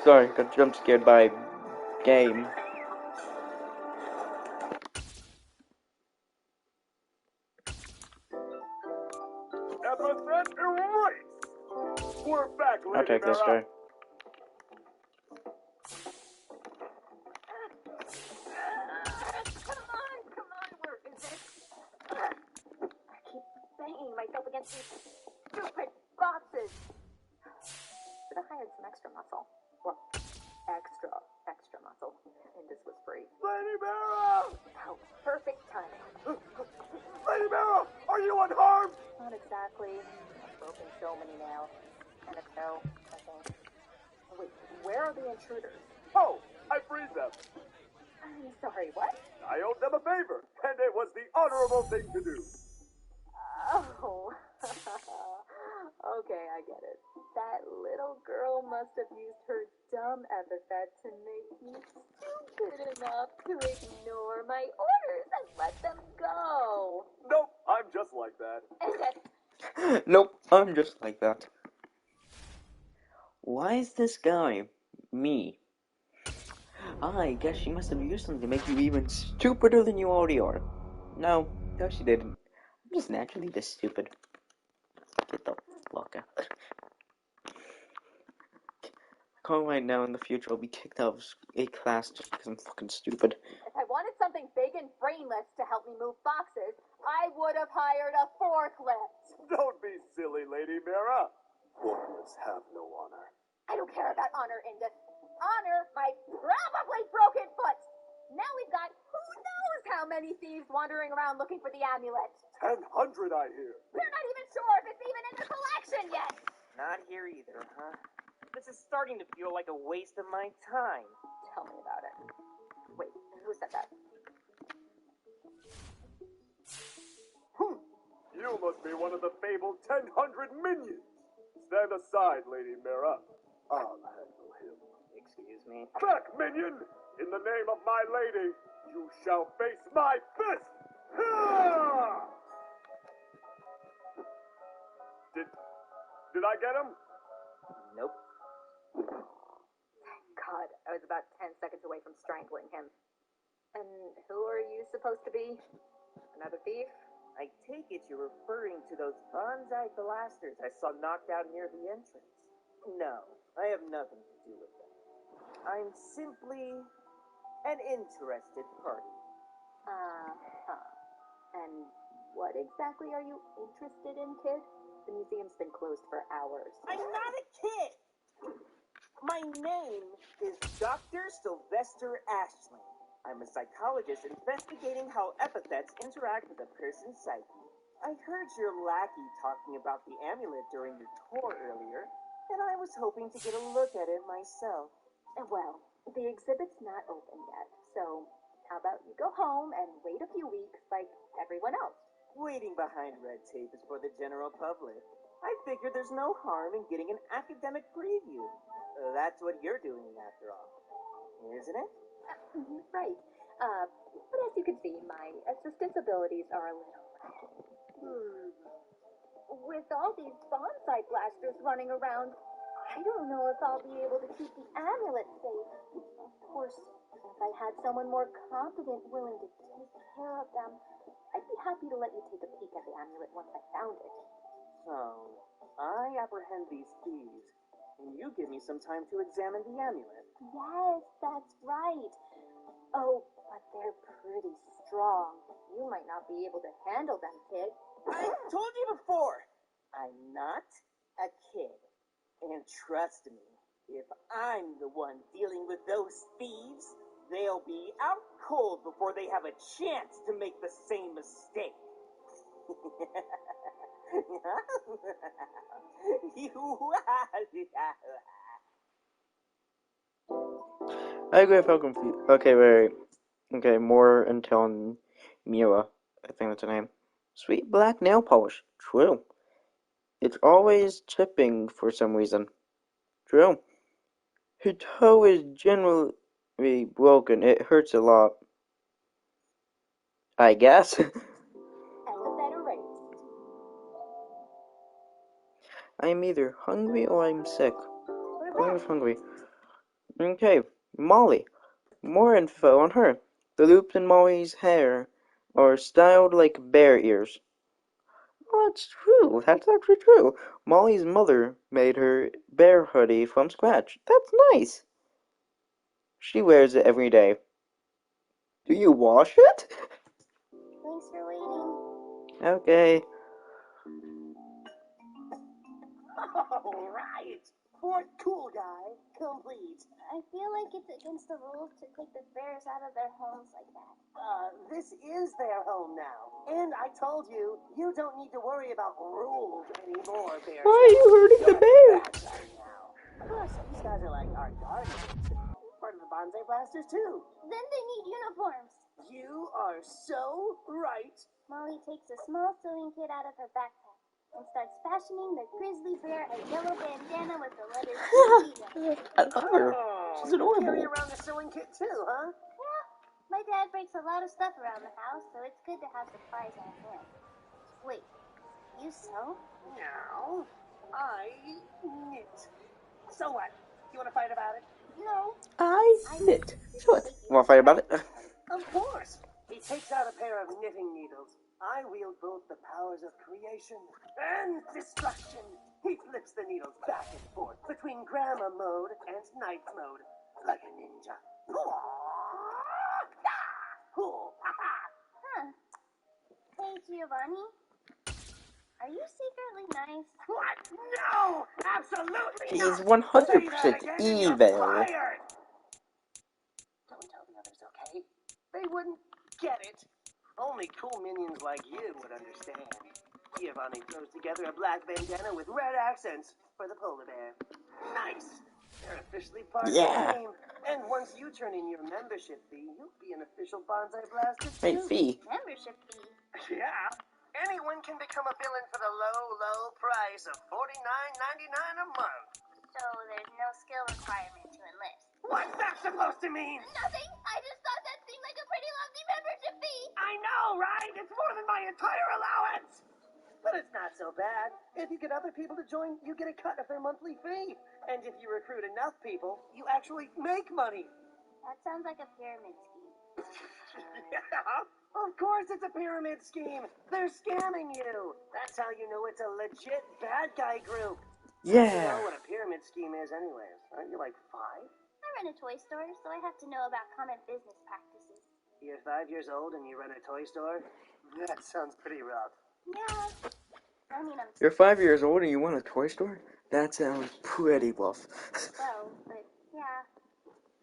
Sorry, got jump scared by game. Epithet erased! We're back, I'll Lady take this Mara. guy. Come on, where is it? I keep banging myself against these stupid boxes. Should have hired some extra muscle. Well, extra muscle. And this was free. Lady Mara! Oh, perfect timing. Lady Mara, are you unharmed? Not exactly. I've broken so many nails. And a toe, I think. Wait, where are the intruders? Oh, I freed them. I'm sorry, what? I owed them a favor, and it was the honorable thing to do. Oh. Okay, I get it. That little girl must have used her dumb epithet to make me stupid enough to ignore my orders and let them go. Nope, I'm just like that. Nope, I'm just like that. Why is this guy me? I guess she must have used something to make you even stupider than you already are. No, she didn't. I'm just naturally this stupid. Get the fuck out. Call right now in the future I'll be kicked out of a class just because I'm fucking stupid. If I wanted something big and brainless to help me move boxes, I would have hired a forklift. Don't be silly, Lady Mara. Forklifts have no honor. I don't care about honor, Indus. Honor my probably broken foot. Now we've got who knows how many thieves wandering around looking for the amulet. 1,000, I hear. We're not even sure if it's even in the collection yet. Not here either, huh? This is starting to feel like a waste of my time. Tell me about it. Wait, who said that? You must be one of the fabled 1,000 minions. Stand aside, Lady Mara. I'll handle him. Excuse me? Back, minion! In the name of my lady, you shall face my fist! Ha! Did I get him? Nope. God, I was about 10 seconds away from strangling him. And who are you supposed to be? Another thief? I take it you're referring to those bonsai blasters I saw knocked out near the entrance. No, I have nothing to do with them. I'm simply an interested party. And what exactly are you interested in, kid? The museum's been closed for hours. I'm not a kid! My name is Dr. Sylvester Ashland. I'm I'm a psychologist investigating how epithets interact with a person's psyche. I heard your lackey talking about the amulet during your tour earlier, and I was hoping to get a look at it myself. Well, the exhibit's not open yet, so how about you go home and wait a few weeks like everyone else? Waiting behind red tape is for the general public. I figure there's no harm in getting an academic preview. That's what you're doing after all, isn't it? Right. But as you can see, my assistant's abilities are a little lacking. With all these bonsai blasters running around, I don't know if I'll be able to keep the amulet safe. Of course, if I had someone more competent willing to take care of them, I'd be happy to let you take a peek at the amulet once I found it. So, I apprehend these thieves, and you give me some time to examine the amulet. Yes, that's right. Oh, but they're pretty strong. You might not be able to handle them, kid. I told you before, I'm not a kid. And trust me, if I'm the one dealing with those thieves, they'll be out cold before they have a chance to make the same mistake. I agree, I felt confused. Okay, wait. Okay, more until Mira. I think that's her name. Sweet black nail polish. True. It's always chipping for some reason. True. Her toe is generally broken. It hurts a lot. I guess. Elevator raised. I am either hungry or I'm sick. We're I back. was hungry. Okay, Molly. More info on her. The loops in Molly's hair are styled like bear ears. Oh, that's true. That's actually true. Molly's mother made her bear hoodie from scratch. That's nice. She wears it every day. Do you wash it? Thanks for waiting. Okay. All right. Fourth cool guy, complete. I feel like it's against the rules to take the bears out of their homes like that. This is their home now. And I told you, you don't need to worry about rules anymore, Bear. Why are you hurting the bear? Plus, these guys are like our guardians. Part of the Bonsai Blasters, too. Then they need uniforms. You are so right. Molly takes a small sewing kit out of her backpack and starts fashioning the grizzly bear a yellow bandana with the letters GG. I love her. She's You carry adorable. around the sewing kit, too, huh? Yeah, my dad breaks a lot of stuff around the house, so it's good to have supplies on hand. Wait, you sew? No, I knit. So what? You want to fight about it? No. I knit. So what? Want to fight about it? Of course. He takes out a pair of knitting needles. I wield both the powers of creation and destruction. He flips the needles back and forth between grammar mode and knife mode, like a ninja. Huh. Hey, Giovanni. Are you secretly nice? What? No! Absolutely He's not! 100% Say that again and you're evil. fired! Don't tell the others, okay? They wouldn't get it. Only cool minions like you would understand. Giovanni throws together a black bandana with red accents for the polar bear. Nice! They're officially part of the team. And once you turn in your membership fee, you'll be an official Bonsai Blaster too. Hey, fee. Membership fee. Yeah. Anyone can become a villain for the low, low price of $49.99 a month. So there's no skill requirement to enlist. What's that supposed to mean? Nothing. I just thought that seemed like a pretty lofty membership fee. I know, right? It's more than my entire allowance. But it's not so bad. If you get other people to join, you get a cut of their monthly fee. And if you recruit enough people, you actually make money. That sounds like a pyramid scheme. Of course it's a pyramid scheme. They're scamming you. That's how you know it's a legit bad guy group. You know what a pyramid scheme is anyways. Aren't you like 5? I run a toy store, so I have to know about common business practices. You're 5 years old and you run a toy store? That sounds pretty rough. Yeah. I mean, I'm You're 5 years old and you want a toy store? That sounds pretty rough. well, but yeah.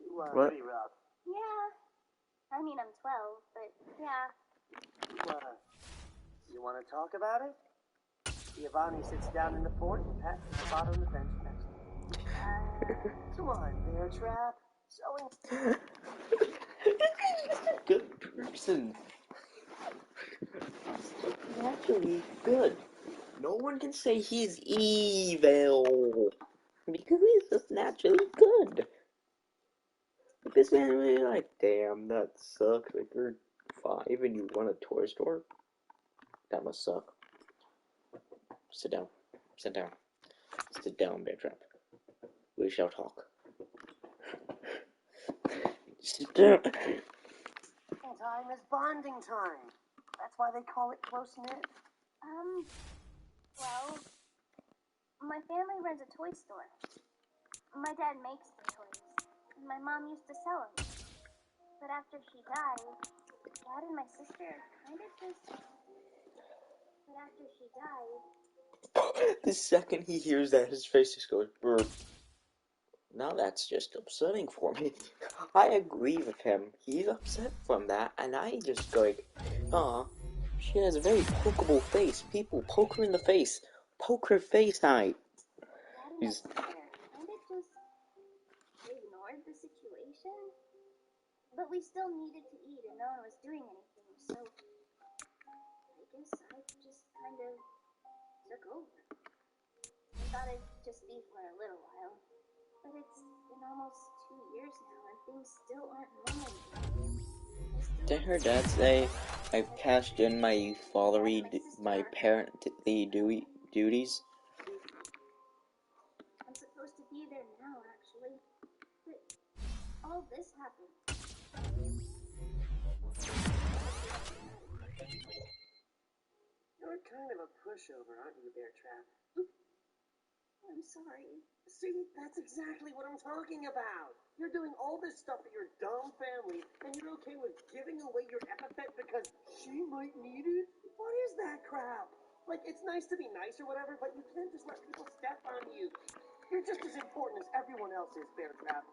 You are What? pretty rough. Yeah. I mean, I'm 12, but yeah. What? You want to talk about it? Giovanni sits down in the fort and Pat is the spot on the bench next to him. Come on, Bear Trap. Showing. Good person. He's actually good. No one can say he's evil. Because he's just naturally good. If this man really like, damn, that sucks. Like, you're 5 and you run a toy store? That must suck. Sit down. Sit down. Sit down, Bear Trap. We shall talk. Sit down. Time is bonding time. That's why they call it close-knit. Well, my family runs a toy store. My dad makes the toys, and my mom used to sell them. But after she died, Dad and my sister kind of just... But after she died... The second he hears that, his face just goes, brr. Now that's just upsetting for me. I agree with him. He's upset from that, and I just go like, aw, she has a very pokeable face. People poke her in the face. Poke her face out. He's... kind of just ignored the situation. But we still needed to eat, and no one was doing anything, so I guess I just kind of took over. I thought I'd just be for a little while. But it's been almost 2 years now, and things still aren't normal. Did her dad say I've cashed in my my parently duties? I'm supposed to be there now, actually. But all this happened. You're kind of a pushover, aren't you, Bear Trap? I'm sorry. See, that's exactly what I'm talking about. You're doing all this stuff for your dumb family, and you're okay with giving away your epithet because she might need it? What is that crap? Like, it's nice to be nice or whatever, but you can't just let people step on you. You're just as important as everyone else is, Bear Trap.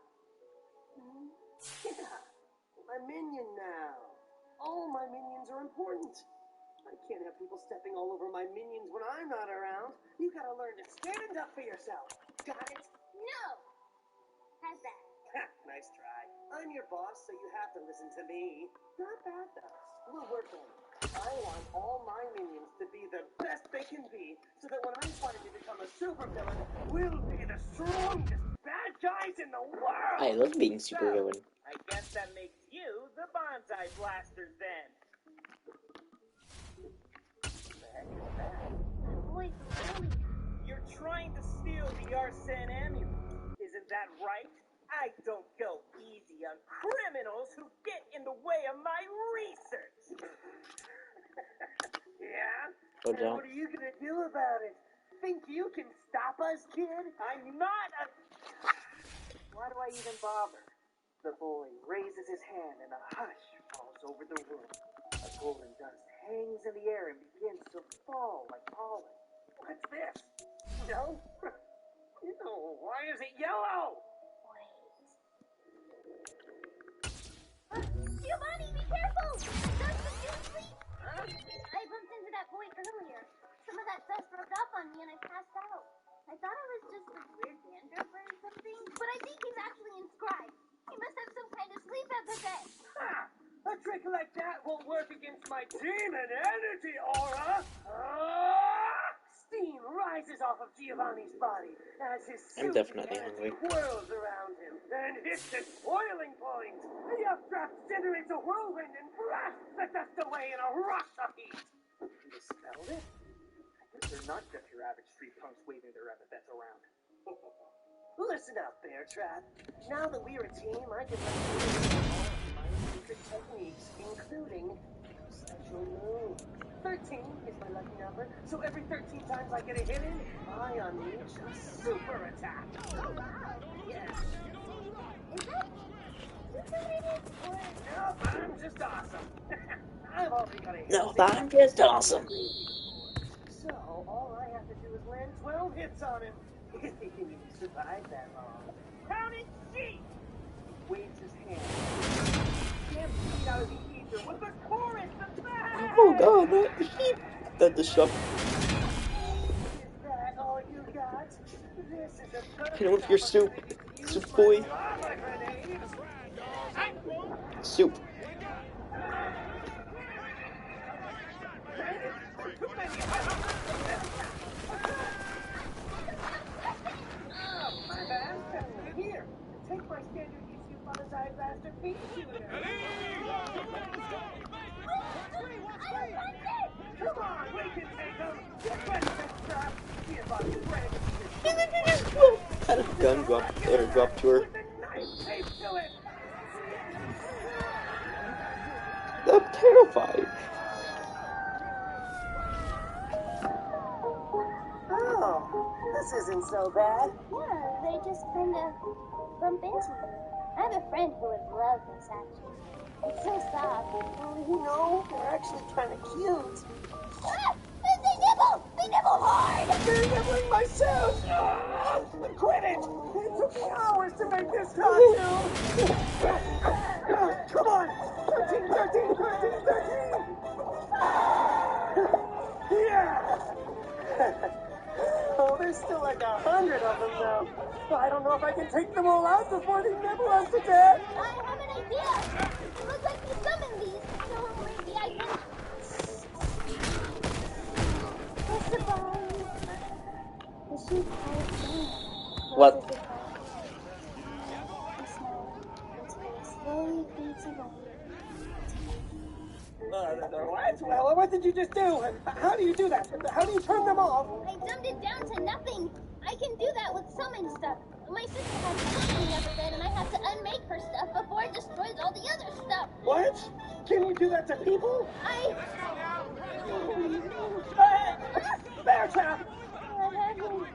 Yeah, my minion now. All my minions are important. I can't have people stepping all over my minions when I'm not around. You gotta learn to stand up for yourself. Got it? No! How's that? Nice try. I'm your boss, so you have to listen to me. Not bad, though. We'll work on it. I want all my minions to be the best they can be, so that when I finally become a supervillain, we'll be the strongest bad guys in the world! I love being supervillain. I guess that makes you the bonsai blasters then. You're trying to steal the Arsene amulet. Isn't that right? I don't go easy on criminals who get in the way of my research. Yeah? Oh, And what are you gonna do about it? Think you can stop us, kid? I'm not a... Why do I even bother? The boy raises his hand and a hush falls over the room. A golden dust hangs in the air and begins to fall like pollen. What's this? No? No, why is it yellow? Giovanni, be careful! That dust was you asleep! I bumped into that boy earlier. Some of that dust rubbed off on me and I passed out. I thought it was just a weird dandruff or something, but I think he's actually inscribed. He must have some kind of sleep epithet. Ha! A trick like that won't work against my demon energy aura! Steam rises off of Giovanni's body as his I'm definitely hungry. whirls around him and hits its boiling point. The updraft generates a whirlwind and blasts the dust away in a rush of heat. You spelled it? I guess they're not just your average street punks waving their epithets around. Listen up, Bear Trap. Now that we're a team, I can let you know all my secret techniques, including special move. 13 is my lucky number, so every 13 times I get a hit in, I unleash a super attack. Oh, wow. Yeah. Is that super-rated or... Nope, I'm just awesome. I've already got a hit. No, I'm just awesome. So, all I have to do is land 12 hits on him. If he can even survive that long. Count it, sheep! Waves his hand. stampede out of the ether with the chorus, the band. Oh god, not the sheep. That the shop. Is that all you got? This is a perfect Hit him with your soup. opportunity to use Soup my boy. lava grenade. Soup. My bad. Here, take my standard issue bonsai blaster pea shooter. Come on, we can take them. Get ready, Trap. See if I'm ready. Had a gun drop to her. With a knife taped to it. I'm terrified. Oh, this isn't so bad. Yeah, they just kind of bump into me. I have a friend who would love this, actually. It's so soft. Well, you know, they're actually kind of cute. Ah! They nibble! They nibble hard! They're nibbling my suit! Quit it! It took me hours to make this costume! Come on! 13, 13, 13, 13! Yeah! Oh, there's still like 100 of them though. I don't know if I can take them all out before they nibble us to death! I have an idea! It looks like you summoned these. So maybe I can... What's the bomb? The sheep has What? Slowly fades away. What did you just do? How do you do that? How do you turn them off? I dumbed it down to nothing. I can do that with summon stuff. My sister has something up bed, and I have to unmake her stuff before it destroys all the other stuff. What? Can you do that to people? Bear trap! What happened?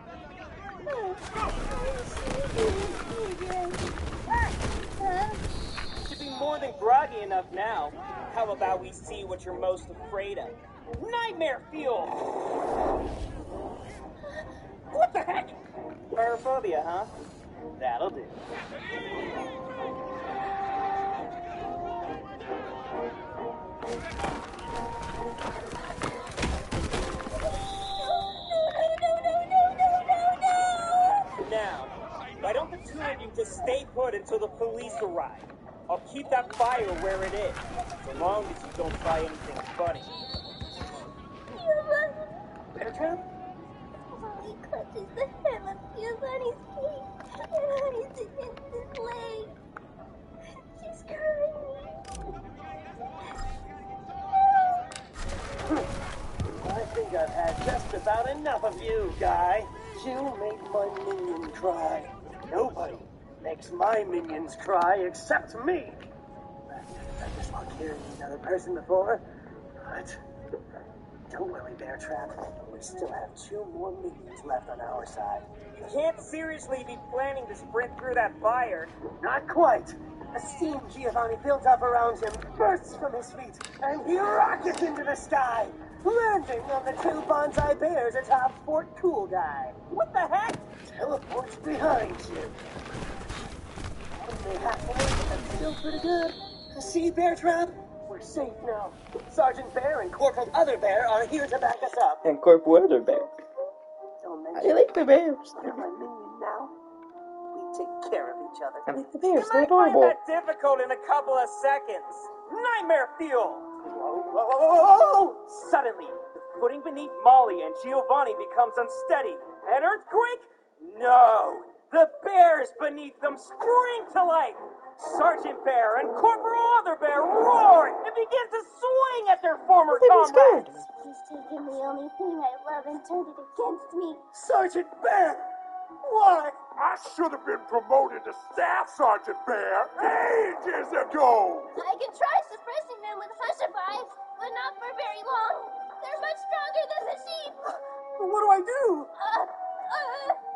You should be more than groggy enough now. How about we see what you're most afraid of? Nightmare fuel! What the heck? Aerophobia, huh? That'll do. Now, why don't the two of you just stay put until the police arrive? I'll keep that fire where it is, so long as you don't try anything funny. Bear trap? He clutches the hem of Giovanni's cape, and hides against his leg. She's crying. I think I've had just about enough of you, guy. You make my minion cry. Nobody makes my minions cry except me. I just want carrying another person before, but don't worry, Bear Trap. We still have 2 more minions left on our side. You can't seriously be planning to sprint through that fire. Not quite. A steam Giovanni built up around him bursts from his feet, and he rockets into the sky, landing on the 2 bonsai bears atop Fort Cool Guy. What the heck? Teleports behind you. Only halfway, but that's still pretty good. See, Bear Trap? We're safe now. Sergeant Bear and Corporal Other Bear are here to back us up. And Corporal Other Bear. Don't I mention like the bears. you're my minion now. We take care of each other. I like the bears. You They're might find adorable. that difficult in a couple of seconds. Nightmare fuel! Whoa! Suddenly, the footing beneath Molly and Giovanni becomes unsteady. An earthquake? No! The bears beneath them spring to life! Sergeant Bear and Corporal Other Bear roar and begin to swing at their former comrades! He's taken the only thing I love and turned it against me. Sergeant Bear! Why? I should have been promoted to Staff Sergeant Bear ages ago! I can try suppressing them with hushabies, but not for very long. They're much stronger than the sheep. What do I do?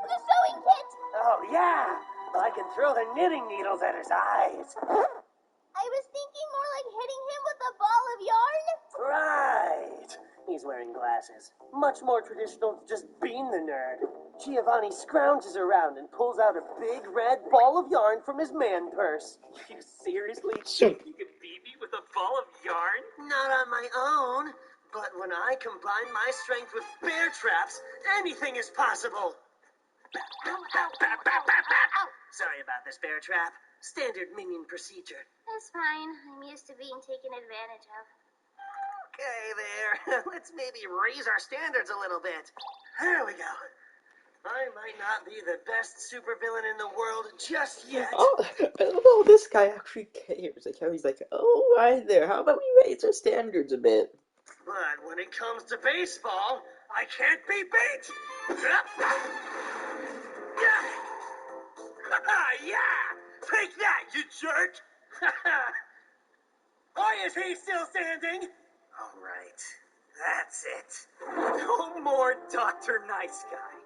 The sewing kit. Oh, yeah! I can throw the knitting needles at his eyes. I was thinking more like hitting him with a ball of yarn. Right! He's wearing glasses. Much more traditional to just being the nerd. Giovanni scrounges around and pulls out a big red ball of yarn from his man purse. You seriously Shoot. think you could beat with a ball of yarn? Not on my own, but when I combine my strength with bear traps, anything is possible. Sorry about this, bear trap. Standard minion procedure. It's fine. I'm used to being taken advantage of. Okay, there. Let's maybe raise our standards a little bit. There we go. I might not be the best supervillain in the world just yet. Oh, well, this guy actually cares. Like how he's like, oh, right there. How about we raise our standards a bit? But when it comes to baseball, I can't be beat. Yeah! Take that, you jerk! Why is he still standing? All right, that's it. No more Dr. Nice Guy.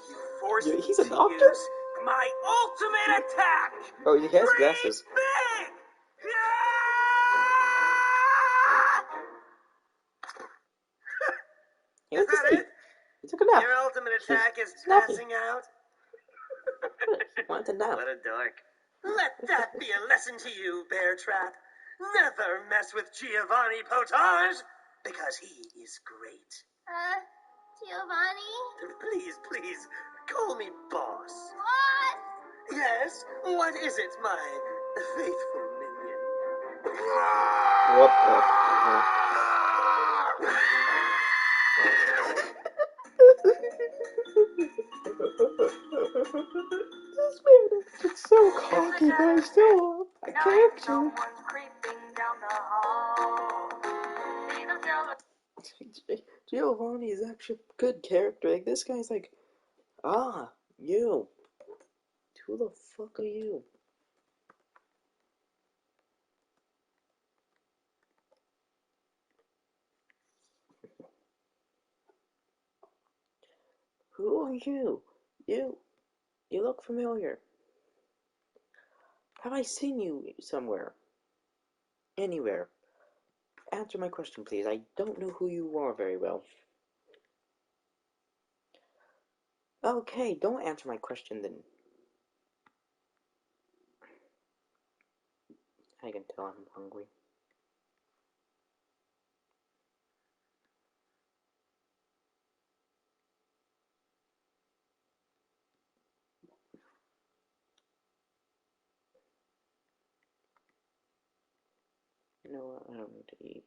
You forced Yeah, me he's a to doctor? use my ultimate attack! Oh, he has glasses. Big! He Is went to that sleep. it? He took a nap. Your ultimate attack is snappy. passing out? He wanted to nap. What a dork. Let that be a lesson to you, Bear Trap. Never mess with Giovanni Potage, because he is great. Giovanni? Please, please, call me boss. What? Yes, what is it, my faithful minion? What the fuck? This man is so cocky, but I still a character. Giovanni is actually a good character. Like this guy's like, ah, you. Who the fuck are you? Who are you? You look familiar. Have I seen you somewhere? Anywhere? Answer my question, please. I don't know who you are very well. Okay, don't answer my question then. I can tell I'm hungry. You know what? I don't need to eat.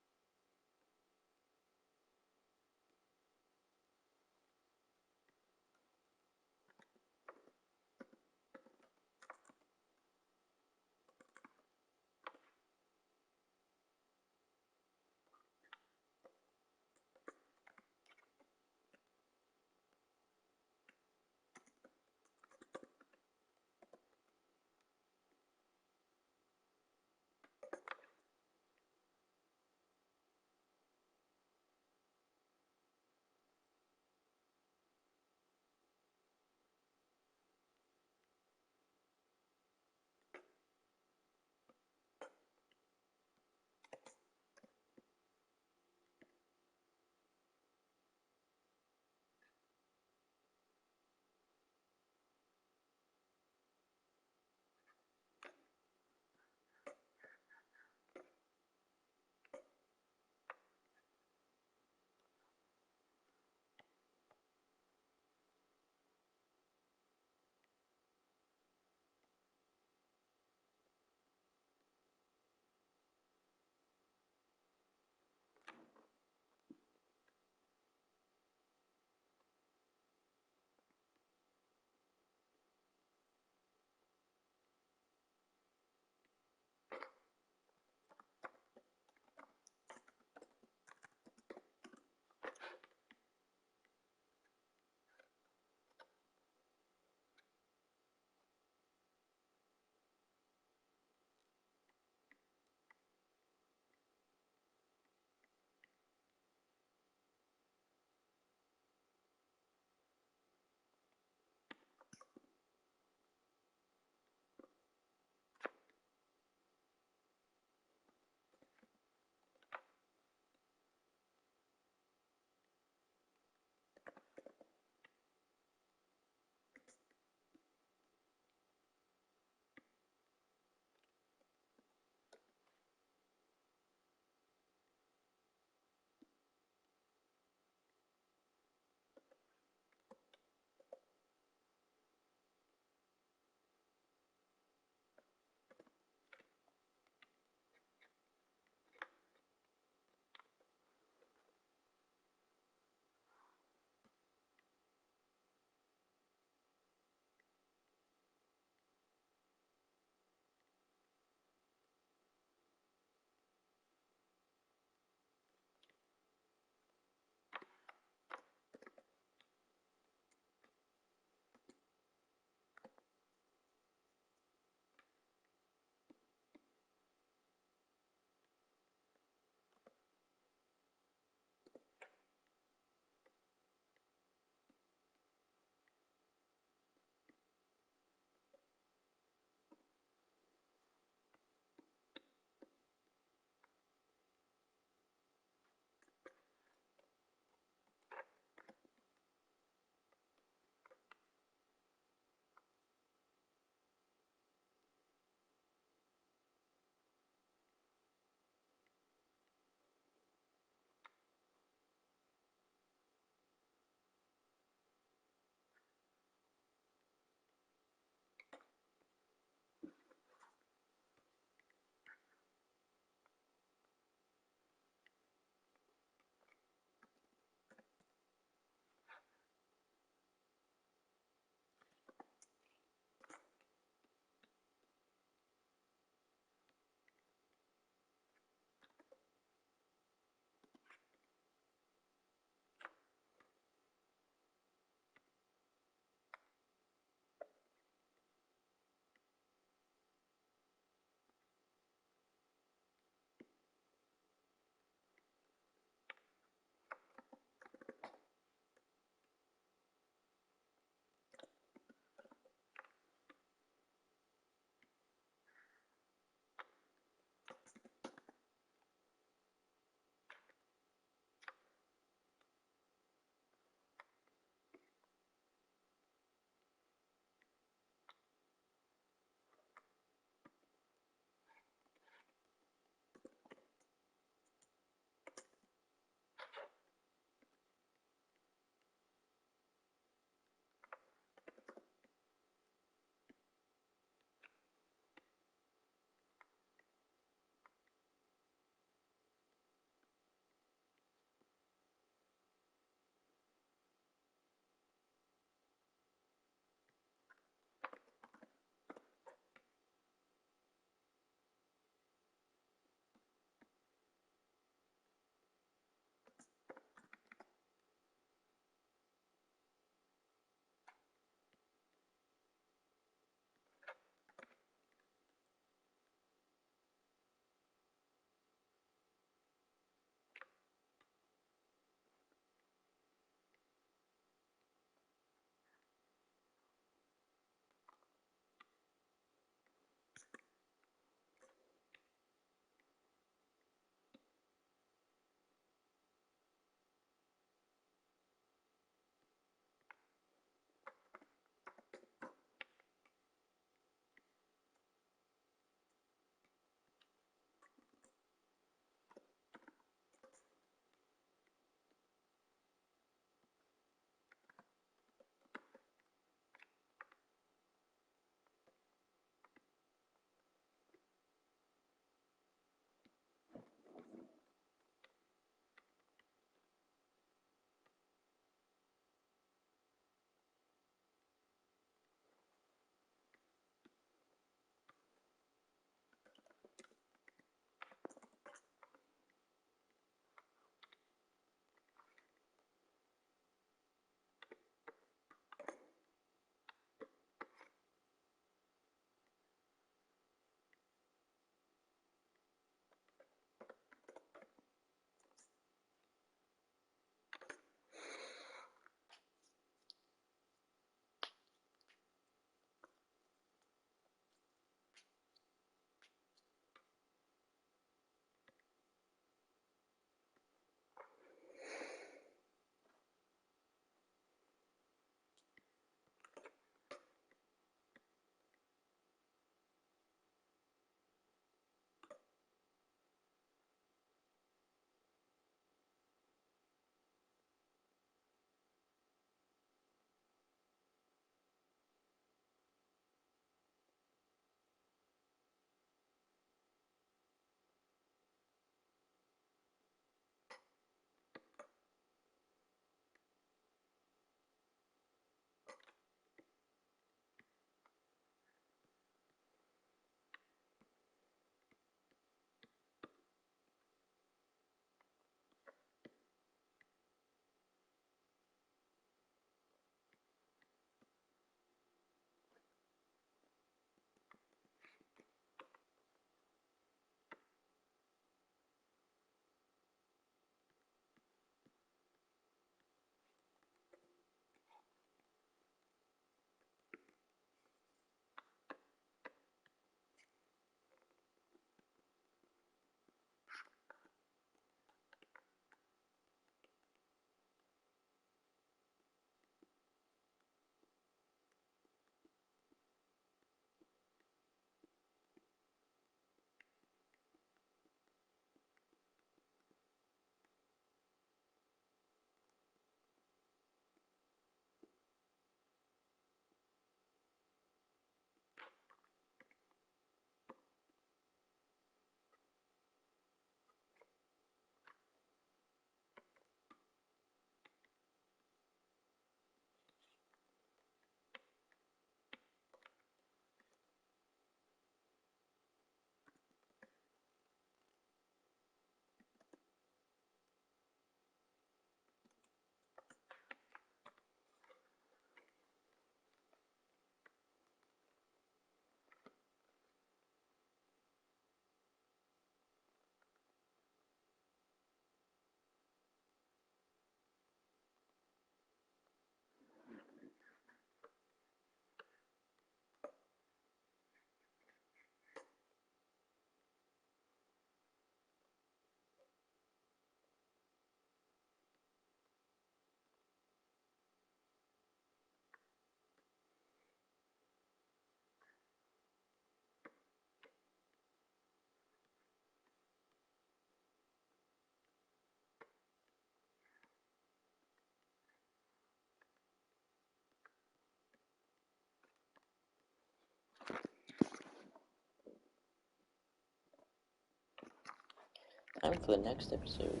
Time for the next episode.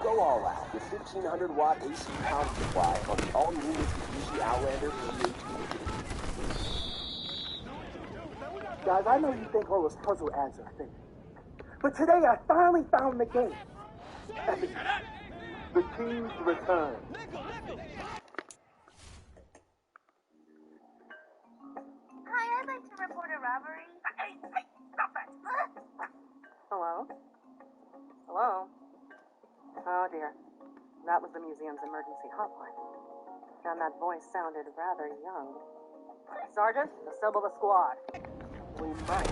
Go all out with 1500-watt AC power supply on the all-new Mitsubishi Outlander PHEV. Guys, I know you think all those puzzle ads are fake. But today I finally found the game. The keys return. Hi, I'd like to report a robbery. Hey, stop that! Hello? Hello? Oh dear. That was the museum's emergency hotline. And that voice sounded rather young. Sergeant, assemble the squad. We might.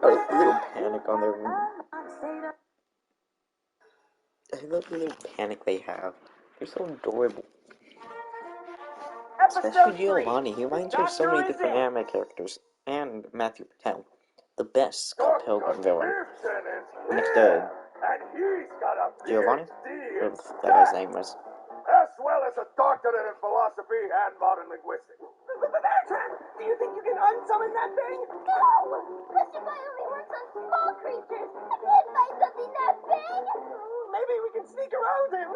A little panic on their room. I love the little panic they have. They're so adorable. Especially Giovanni. He reminds me of so many different anime characters. And Matthew Patel. The best Scott Pilgrim villain. Next to Giovanni? Whatever that guy's name was. As well as a doctorate in philosophy and modern linguistics. Do you think you can unsummon that thing? No! Pussyboy only works on small creatures. I can't find something that big! Maybe we can sneak around him.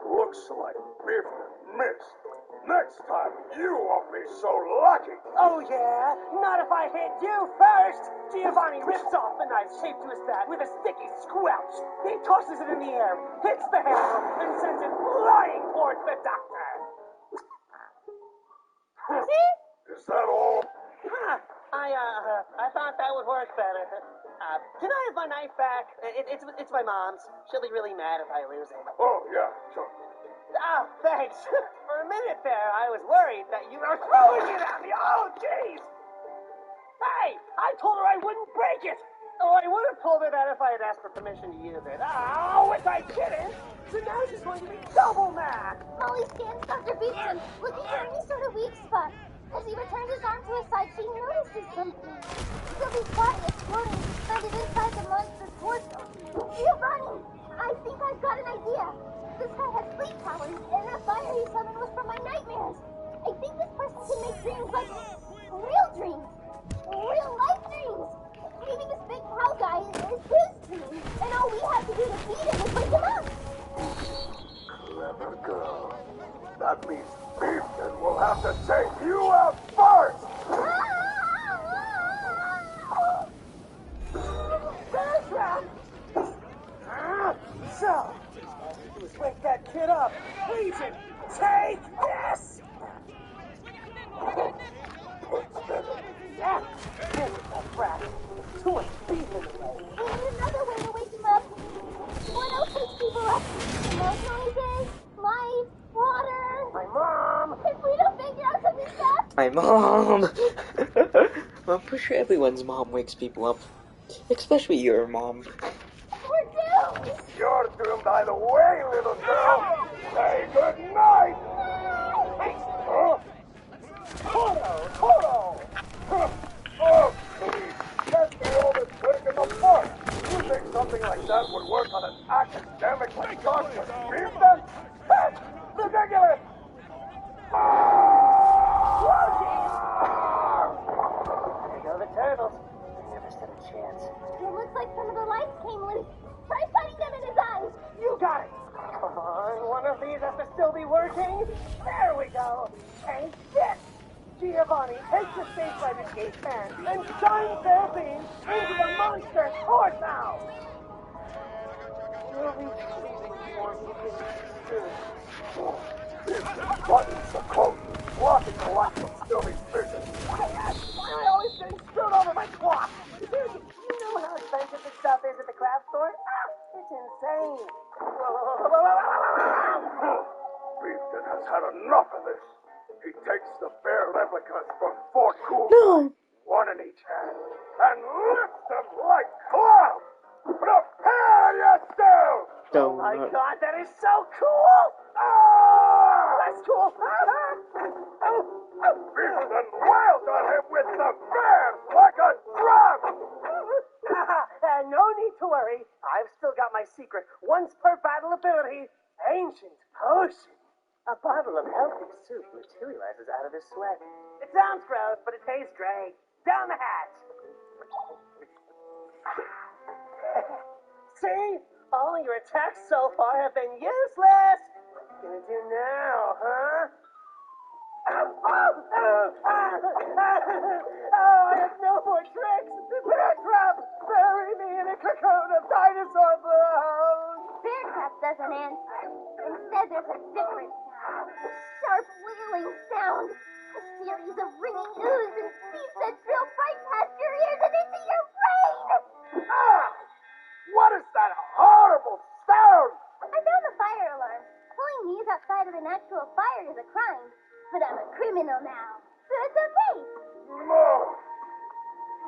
Looks like Biffed missed. Next time, you won't be so lucky. Oh yeah? Not if I hit you first! Giovanni rips off the knife shaped to his bat with a sticky squelch. He tosses it in the air, hits the handle, and sends it flying towards the doctor. Is that all? Huh. I thought that would work better. Can I have my knife back? It's my mom's. She'll be really mad if I lose it. Oh, yeah, sure. Ah, thanks. For a minute there, I was worried that you were throwing it at me. Oh, jeez. Hey, I told her I wouldn't break it. Oh, I would have told her that if I had asked for permission to use it. Oh, which I didn't. So now she's going to be double mad. Molly scans Dr. Beatson, looking for any sort of weak spot. As he returned his arm to his side, she notices something. Sylvie's body exploding, landed inside the monster's torso. Giovanni, I think I've got an idea. This guy has sleep powers, and that fire he summoned was from my nightmares. I think this person can make dreams like real dreams. Real life dreams. Maybe this big cow guy is his dream, and all we have to do to beat him is wake him up. Clever girl. That means Beefton will have to take you out first! Bear trap! So, all I do is wake that kid up. Agent, take this! Yeah, there's that brat. Too much beef in the way. We need another way to wake him up. What else wakes people up? Smoke noises, light, water. My mom! If we don't figure out something fast, My mom! I'm pretty sure everyone's mom wakes people up. Especially your mom. we're doomed. You're doomed either way, little girl! Say goodnight! Hey! Huh? Toro! Oh, please! Can't be all this breaking apart! You think something like that would work on an academic like Dr. Beefton? That's ridiculous! There go the turtles. They never stood a chance. It looks like some of the lights came loose. Try putting them in his eyes. You got it! Come on, one of these has to still be working. There we go. And this! Giovanni takes the stage by the gate man and shines their beams into the monster's torso! We'll be leaving before he can Buttons are closed, blocking the light from Sylvie's vision. Why am I always getting screwed over my clock? You know how expensive this stuff is at the craft store? It's insane. Beefton has had enough of this. He takes the bear replicas from Fort Cool, No! one in each hand, and lifts them like clouds. No! Oh my god, that is so cool! Oh, that's cool! Beast and wild on him with the fan like a drum! No need to worry. I've still got my secret once per battle ability, Ancient Potion. A bottle of healthy soup materializes out of his sweat. It sounds gross, but it tastes great. Down the hatch. See? All your attacks so far have been useless. What are you gonna do now, huh? Oh, I have no more tricks. Bear trap! Bury me in a cocoon of dinosaur bones. Bear trap doesn't answer. Instead, there's a different sound. A sharp, wailing sound. A series of ringing oohs and beats that drill right past your ears and into your brain. Ah! What is that horrible sound? I found the fire alarm. Pulling these outside of an actual fire is a crime. But I'm a criminal now. So it's okay. No!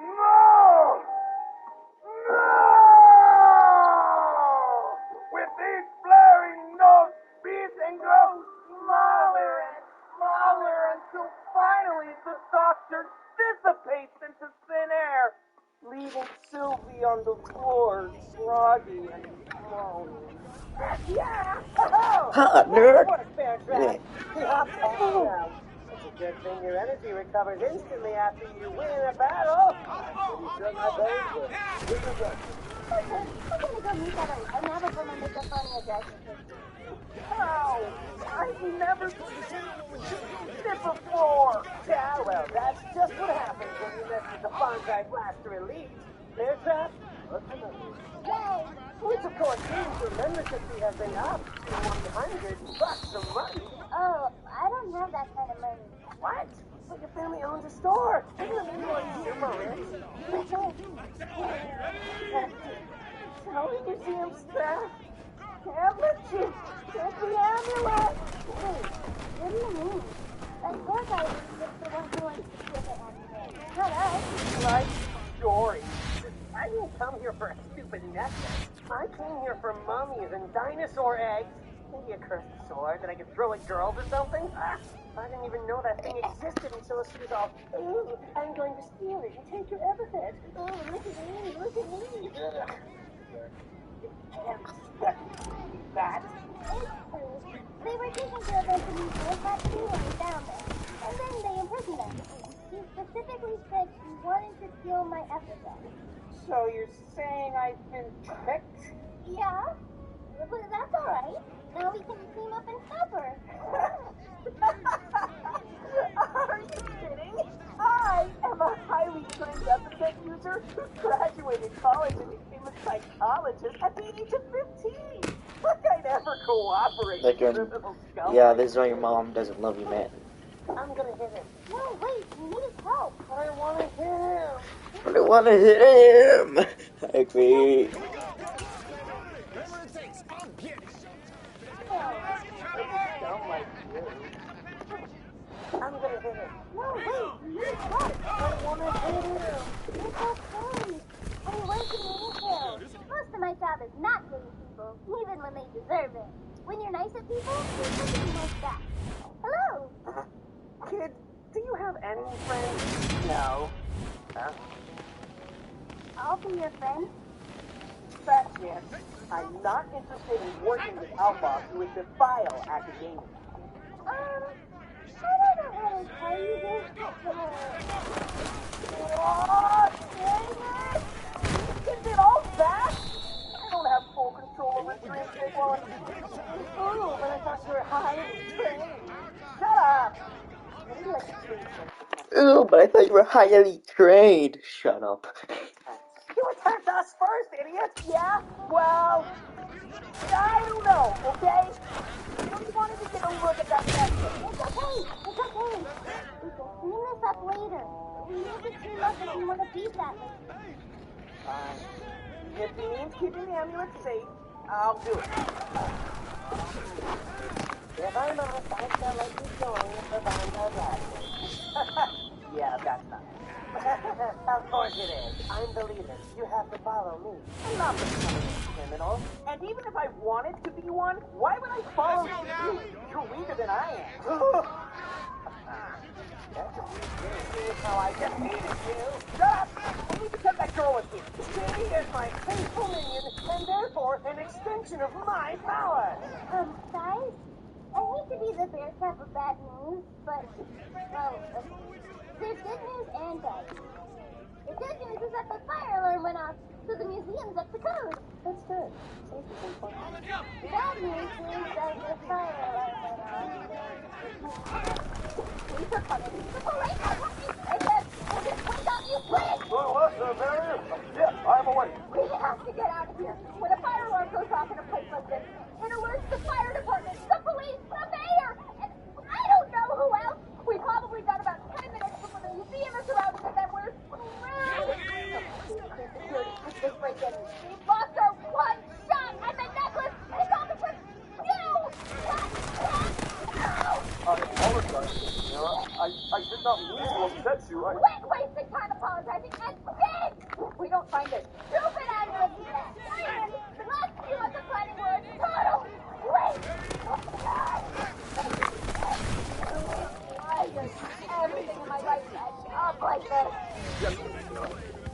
No! No! With these blaring notes, beats and grows smaller and smaller until finally the doctor dissipates into thin air, leaving Sylvie on the floor, groggy and moaning. Yeah! Oh! Ha, nerd! What a bear trap! Not bad, though. It's a good thing your energy recovers instantly after you win a battle. I'm pretty sure my bones would. We're gonna go meet that unavailable and make a funny address. How? I've never seen it before. Yeah, well, that's just what happens when you mess with the Bonsai Blaster Elite. Bear trap? What's the number? Yay! Which, of course, means your membership fee has been up to $100 a month. Oh, I don't have that kind of money. What? But your family owns a store. Isn't it maybe like super rich? Tell the museum staff. Can't let you get the amulet. Wait, what do you mean? That poor guy was just the one who wants to steal the amulet. Not us. Like story. I didn't come here for a stupid necklace. I came here for mummies and dinosaur eggs. Maybe a cursed sword that I could throw at girls or something. I didn't even know that thing existed until she was all, ooh, I'm going to steal it and take your epithet. Ooh, look at me, look at me. Ugh. You can't expect me to do that. It's true. They were taken to a bunch of museum property when we found them. And then they imprisoned them. He specifically said she wanted to steal my epithet. So you're saying I've been tricked? Yeah? But that's alright. Now we can team up and stop her. Are you kidding? I am a highly trained epithet user who graduated college and became a psychologist at the age of 15. Like I'd ever cooperate Like with your, criminal scum. yeah, this is why your mom doesn't love you, man. I'm gonna hit him. No, wait, we need his help. But I wanna hit him. I don't want to hit him. I agree. Don't like you. I'm gonna hit him. No, wait, we need his help. I wanna hit him. It's okay. I mean, where's the meeting? Most of my job is not hitting people, even when they deserve it. When you're nice at people, you're taking most back. Hello. Kid, do you have any friends? No. Huh? I'll be your friend. Fat chance. I'm not interested in working with outlaws who would defile academia. I don't know how to tell you this, but What? Dang it! Is it all that? I don't have full control over dreams, big one. Oh, but I thought you were highly trained. Shut up! Maybe I should change something. Ooh, but I thought you were highly trained. Shut up. You attacked us first, idiot! Yeah? Well, I don't know, okay? You just wanted to get a look at that necklace. it's okay. It's okay. We can clean this up later. We need to team up if we want to beat that lady. If it means keeping the amulet safe, I'll do it. If I must, I shall let you join the Bonsai Blaster. Yeah, that's not it. Of course it is. I'm the leader. You have to follow me. I'm not becoming a criminal. And even if I wanted to be one, why would I follow you? You're weaker than I am. That's a weird way of seeing how I defeated you. Shut up! Only because that girl was here. She is my faithful minion, and therefore an extension of my power. Guys, I hate to be the bear trap of bad news, but, well, there's good news and bad news. The good news is that the fire alarm went off, so the museum's up to code. That's good. Safety's important. The bad news is that the fire alarm went off. Police are coming. The police are coming! I said, wake up, you please! What, Mary? Yes, I'm awake. We have to get out of here. When a fire alarm goes off in a place like this, it alerts the fire department, the police, the mayor, and I don't know who else. We probably got about 10 minutes before the museum is surrounded, and then we're screwed. Security, this break-in. We've lost our one shot at the necklace, and it's all because you I apologize, Sarah. I did not mean to upset you. Quit wasting time apologizing and dig! We don't find this stupid amulet yet. And let's see what the planning was. Total waste of time! Why does everything in my life end up like this? Yes,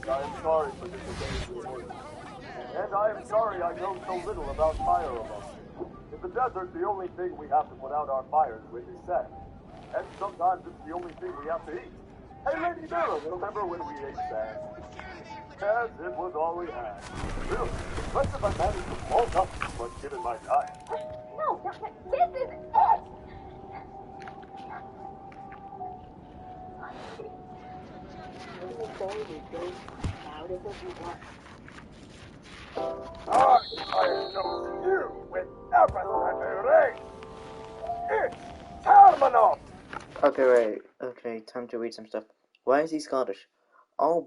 I am sorry for disobeying your orders. And I am sorry I know so little about fire alarms. In the desert, the only thing we have to put out our fires with is sand. And sometimes it's the only thing we have to eat. Hey, Lady Miller, remember when we ate sand? Yes, it was all we had. Really, impressive I managed to bulk up this much given my diet. No, this is it! You say we go out of it once. I know you with everything. It's terminal! Okay, wait. Okay, time to read some stuff. Why is he Scottish? All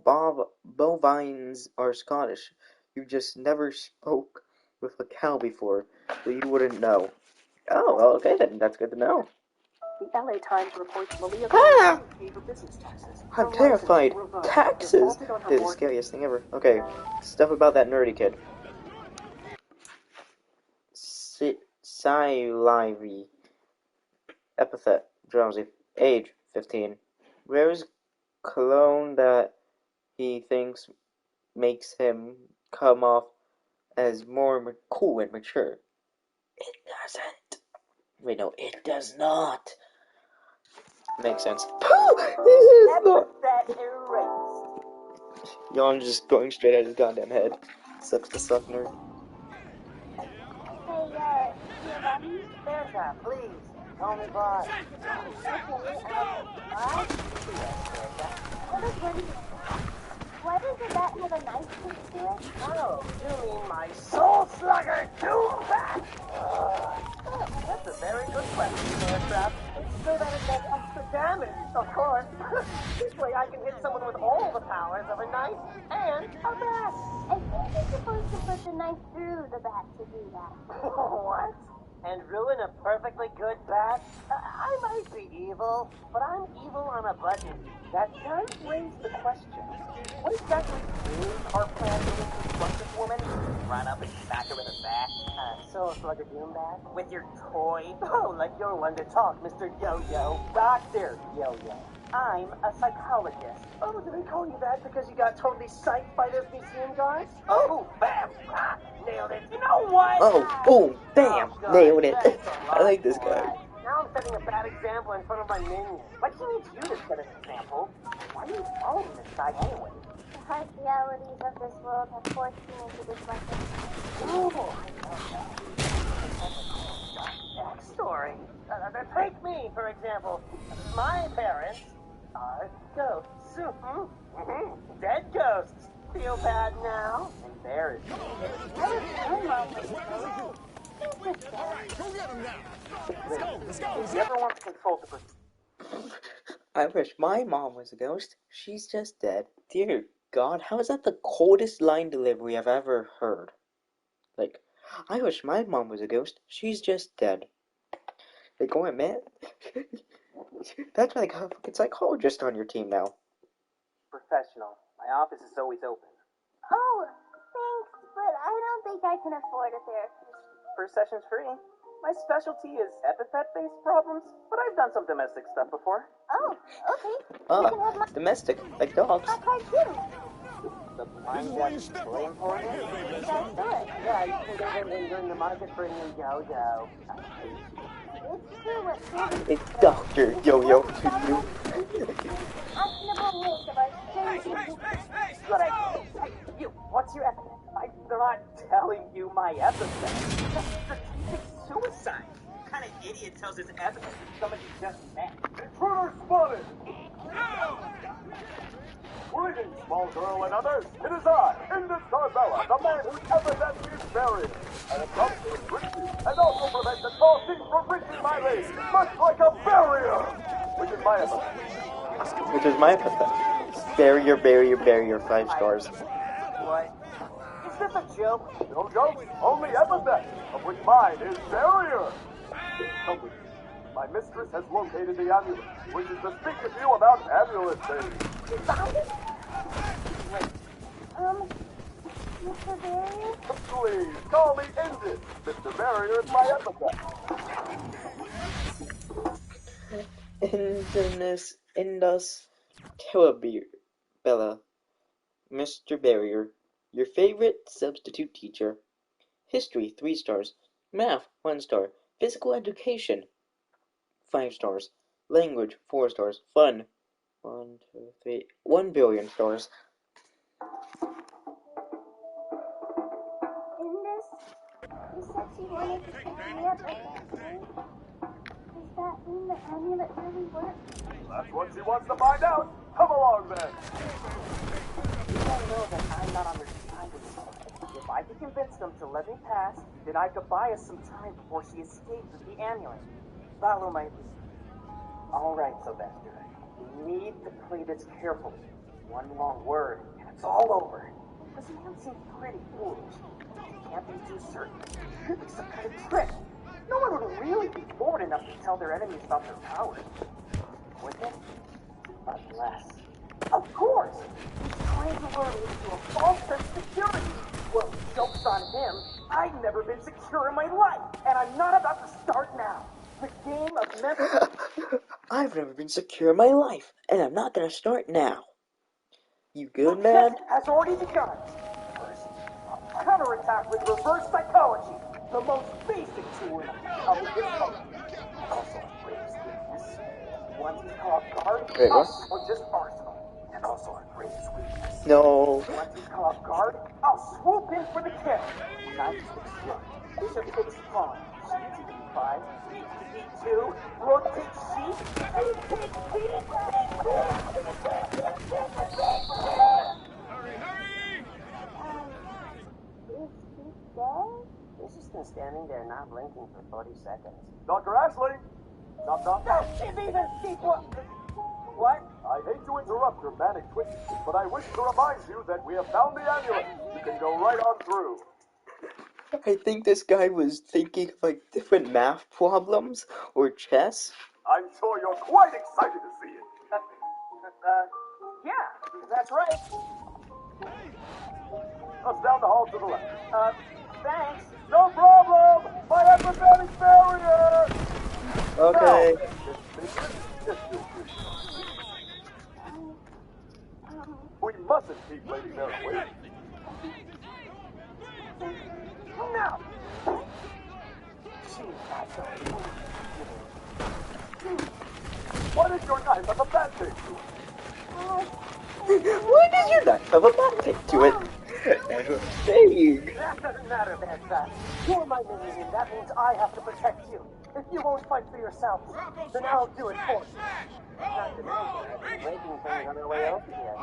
bovines are Scottish. You just never spoke with a cow before, so you wouldn't know. Oh, well, okay then. That's good to know. The LA Times reports Malia paid her business taxes. I'm terrified. Taxes! They're the scariest thing ever. Okay, stuff about that nerdy kid. Lively. Epithet. Drowsy. Age. 15. Wears cologne that he thinks makes him come off as more cool and mature. It doesn't. Wait, no, it does not. Makes sense. Epithet erased. Yawn just going straight at his goddamn head. Sucks to suck, nerd. Hey, Giovanni? Bertha, please, call me boss. Why doesn't that have a nice twist to it? Oh, you mean my soul slugger too fat? That's a very good question, Beartrap. It's so that it does extra damage, of course. This way I can hit someone with all the powers of a knife and a bat. I think you're supposed to put the knife through the bat to do that. What? And ruin a perfectly good bat? I might be evil, but I'm evil on a budget. That does raise the question. What exactly is our plan to construct this woman? Run up and smack her with a bat? So slugger doom bat? With your toy? Oh, like you're one to talk, Mr. Yo-Yo. Dr. Yo-Yo. I'm a psychologist. Oh, do they call you that because you got totally psyched by those museum guards? Oh, bam! Ah, nailed it. You know what? Oh, boom, bam, God, nailed it. that's a I like this lot, guy. boy. Now I'm setting a bad example in front of my minions. Like he needs you to set an example. Why are you following this guy anyway? The harsh realities of this world have forced me into this life. Oh, backstory. Take me, for example. My parents are ghosts. Dead ghosts. Feel bad now? Embarrassed. Go get him now. Let's go. If you ever want to consult a I wish my mom was a ghost. She's just dead. Dear God, how is that the coldest line delivery I've ever heard? Like, I wish my mom was a ghost. She's just dead. Like, oh, man. That's like a fucking psychologist on your team now. professional. My office is always open. Oh, thanks, but I don't think I can afford a therapist. First session's free. My specialty is epithet-based problems, but I've done some domestic stuff before. Oh, okay. Ah, You can have my domestic, like dogs. card too. The blind guy's blame for it? That's it. Yeah, you can go when you're in the market for a new yo-yo. It's true what Silver It's Dr. Yo-Yo to you. actionable list of our strange Good idea. Hey, you, what's your epithet? I'm not telling you my epithet. That's strategic suicide. What kind of idiot tells his epithet to somebody he just met? Intruder spotted! Greetings, small girl and others. It is I, Indus Carbella, the man whose epithet is barrier. I have come to enrich you and also prevent the tall thief from reaching my lady, much like a barrier, which is my epithet. Which is my epithet. Barrier, barrier, barrier, 5 stars. What? Is this a joke? No jokes, only epithet, of which mine is barrier. Come with me. My mistress has located the amulet, which is to speak with you about amulet things. You found it? Wait, Mr. Barrier? Please, call me Indus. Mr. Barrier is my epithet. Indus Bella. Mr. Barrier. Your favorite substitute teacher. History, 3 stars. Math, 1 star. Physical education, 5 stars. Language, 4 stars. Fun, 1 billion stars. Indus, you said she wanted to pick me up at that point. Does that mean the amulet really works? That's what she wants to find out. Come along, then. You don't know that I'm not on their side anymore. If I could convince them to let me pass, then I could buy us some time before she escapes with the amulet. Follow my lead. All right, Sylvester. We need to play this carefully. One wrong word, and it's all over. This man seems pretty foolish. You can't be too certain. It could be some kind of trick. No one would really be forward enough to tell their enemies about their powers. Would they? Unless... Of course! He's trying to lure me into a false sense of security. Well, joke's on him. I've never been secure in my life, and I'm not about to start now. The game of mental... I've never been secure in my life, and I'm not gonna start now. You good, man? has already begun. First, I'll counterattack with reverse psychology, the most basic tool in of his opponent. And also our greatest weakness. Once he's caught off guard, Wait, what? or just arsenal. And also our greatest weakness. No. Once he's caught off guard, I'll swoop in for the kill. Knight takes one. Bishop takes pawn. She to d5. To d2. Rook takes sheep. He takes Is he dead? He's just been standing there not blinking for 40 seconds. Dr. Ashley. Knock, knock, knock. She's even What? I hate to interrupt your manic twitches, but I wish to remind you that we have found the amulet. You can go right on through. I think this guy was thinking of like different math problems or chess. I'm sure you're quite excited to see it. Yeah, that's right. Just down the hall to the left. Thanks. No problem! My empathetic barrier! Okay. We mustn't keep Lady Mary waiting. No! Why did your knife have a bad taste to it? Why does your knife have a back take to it? Saying. That doesn't matter, Bad. You're my minion, and that means I have to protect you. If you won't fight for yourself, then I'll do it for you. Not to mention, breaking things on their way over here.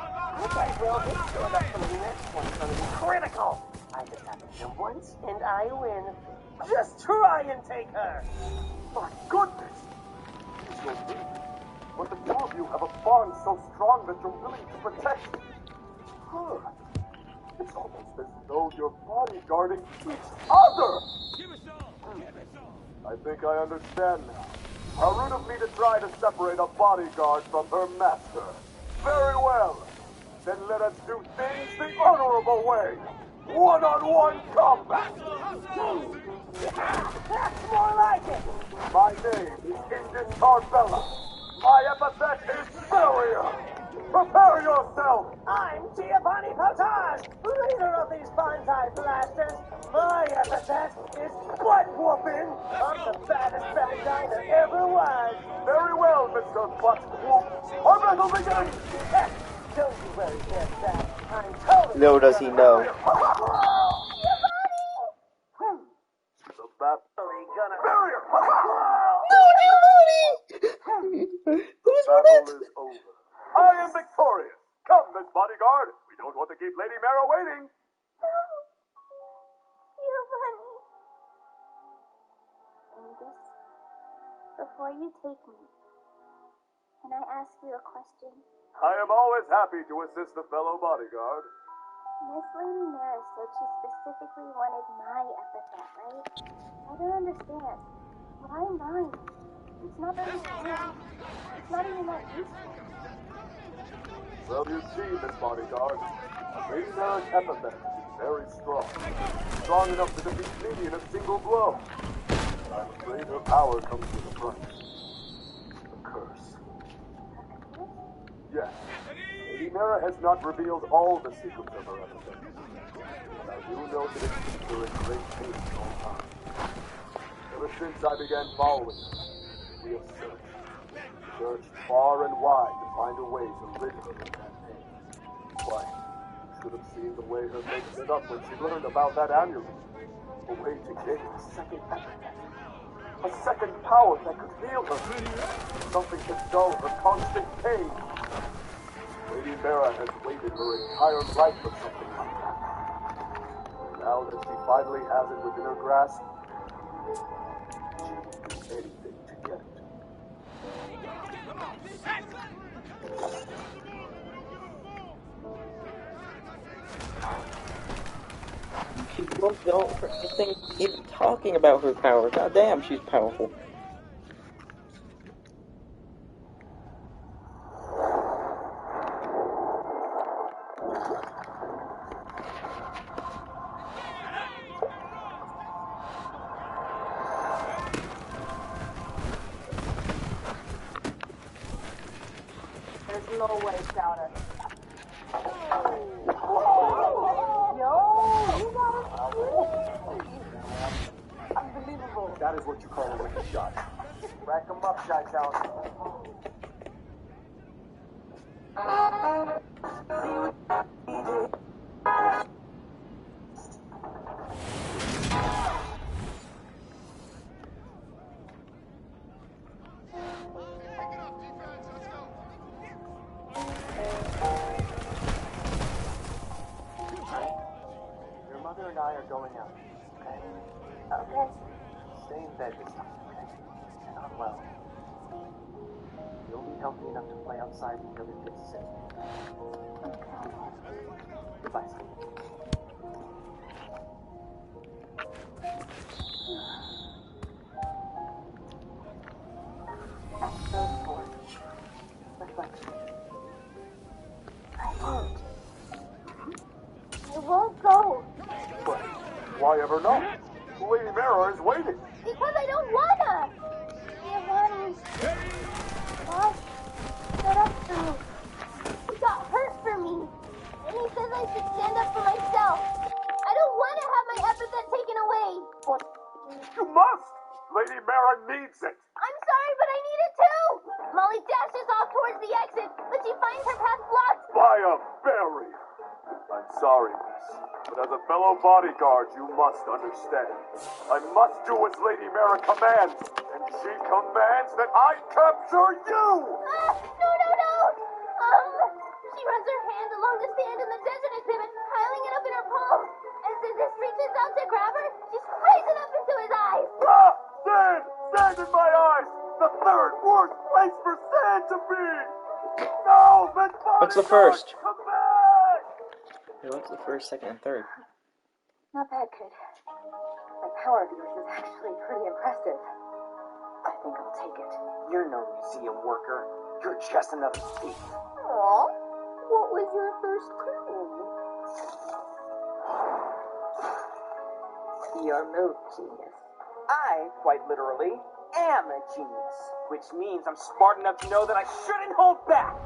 Okay, well, this sure that for the next one's gonna be critical. I just have to jump once, and I win. Just try and take her. My goodness! It's your deed. But the two of you have a bond so strong that you're willing to protect me. Huh. It's almost as though you're bodyguarding each other. I think I understand now. How rude of me to try to separate a bodyguard from her master. Very well. Then let us do things the honorable way. One-on-one combat! That's more like it! My name is Indus Tarbella. My epithet is Barrier. Prepare yourself! I'm Giovanni Potage, leader of these bonsai blasters. My epithet is butt whooping. I'm the baddest bad guy there ever was. Very well, Mr. Butt Whoop. Our battle begins! Heck, don't you worry, dear Dad. I'm totally... Little does he know. The bat... gonna... Barrier! Who's Battle is over. I am victorious. Come, Miss Bodyguard. We don't want to keep Lady Mara waiting. Giovanni. Angus, before you take me, can I ask you a question? I am always happy to assist a fellow bodyguard. Miss Lady Mara said she specifically wanted my epithet, right? I don't understand. But I'm mine. It's not that it's wrong. It's not even that useful. Well, you see, Miss Bodyguard, Lady Mara's epithet is very strong. Strong enough to defeat me in a single blow. I'm afraid her power comes with a price. A curse. Yes. Lady Mara has not revealed all the secrets of her epithet. But I do know that it keeps her in great pain at all times. Ever since I began following her, we have searched far and wide to find a way to rid her of that pain. Why, you should have seen the way her face lit up when she learned about that amulet. A way to gain a second epithet. A second power that could heal her. Something to dull her constant pain. Lady Mara has waited her entire life for something like that. Now that she finally has it within her grasp, she will do anything to get it. People don't think even talking about her power. God damn, she's powerful. There's no way, Shouter. Unbelievable. That is what you call a wicked shot. Rack 'em up, Shy Town. Your mother and I are going out, okay? Okay. Stay in bed this night, okay? You're not well. You'll be healthy enough to play outside with the other kids soon. Goodbye, sweetie. Episode 4. Reflection. I won't go. But why ever not? Lady Mara is waiting. Because I don't wanna. Giovanni. Boss stood up for me. He got hurt for me. And he says I should stand up for myself. I don't want to have my epithet taken away. But you must. Lady Mara needs it. I'm sorry, but I need it too. Molly dashes off towards the exit, but she finds her path blocked. By a barrier. I'm sorry, miss, but as a fellow bodyguard, you must understand. I must do as Lady Mara commands, and she commands that I capture you! No. She runs her hand along the sand in the desert exhibit, piling it up in her palm. As this reaches out to grab her, she sprays it up into his eyes. Ah! Sand! Sand in my eyes! The third worst place for sand to be! No, Miss Bodyguard! What's the first? Come back! Hey, what's the first, second, and third? Not bad, kid. My power of yours is actually pretty impressive. I think I'll take it. You're no museum worker. You're just another thief. Aw, what was your first clue? Your move, genius. I, quite literally, am a genius. Which means I'm smart enough to know that I shouldn't hold back.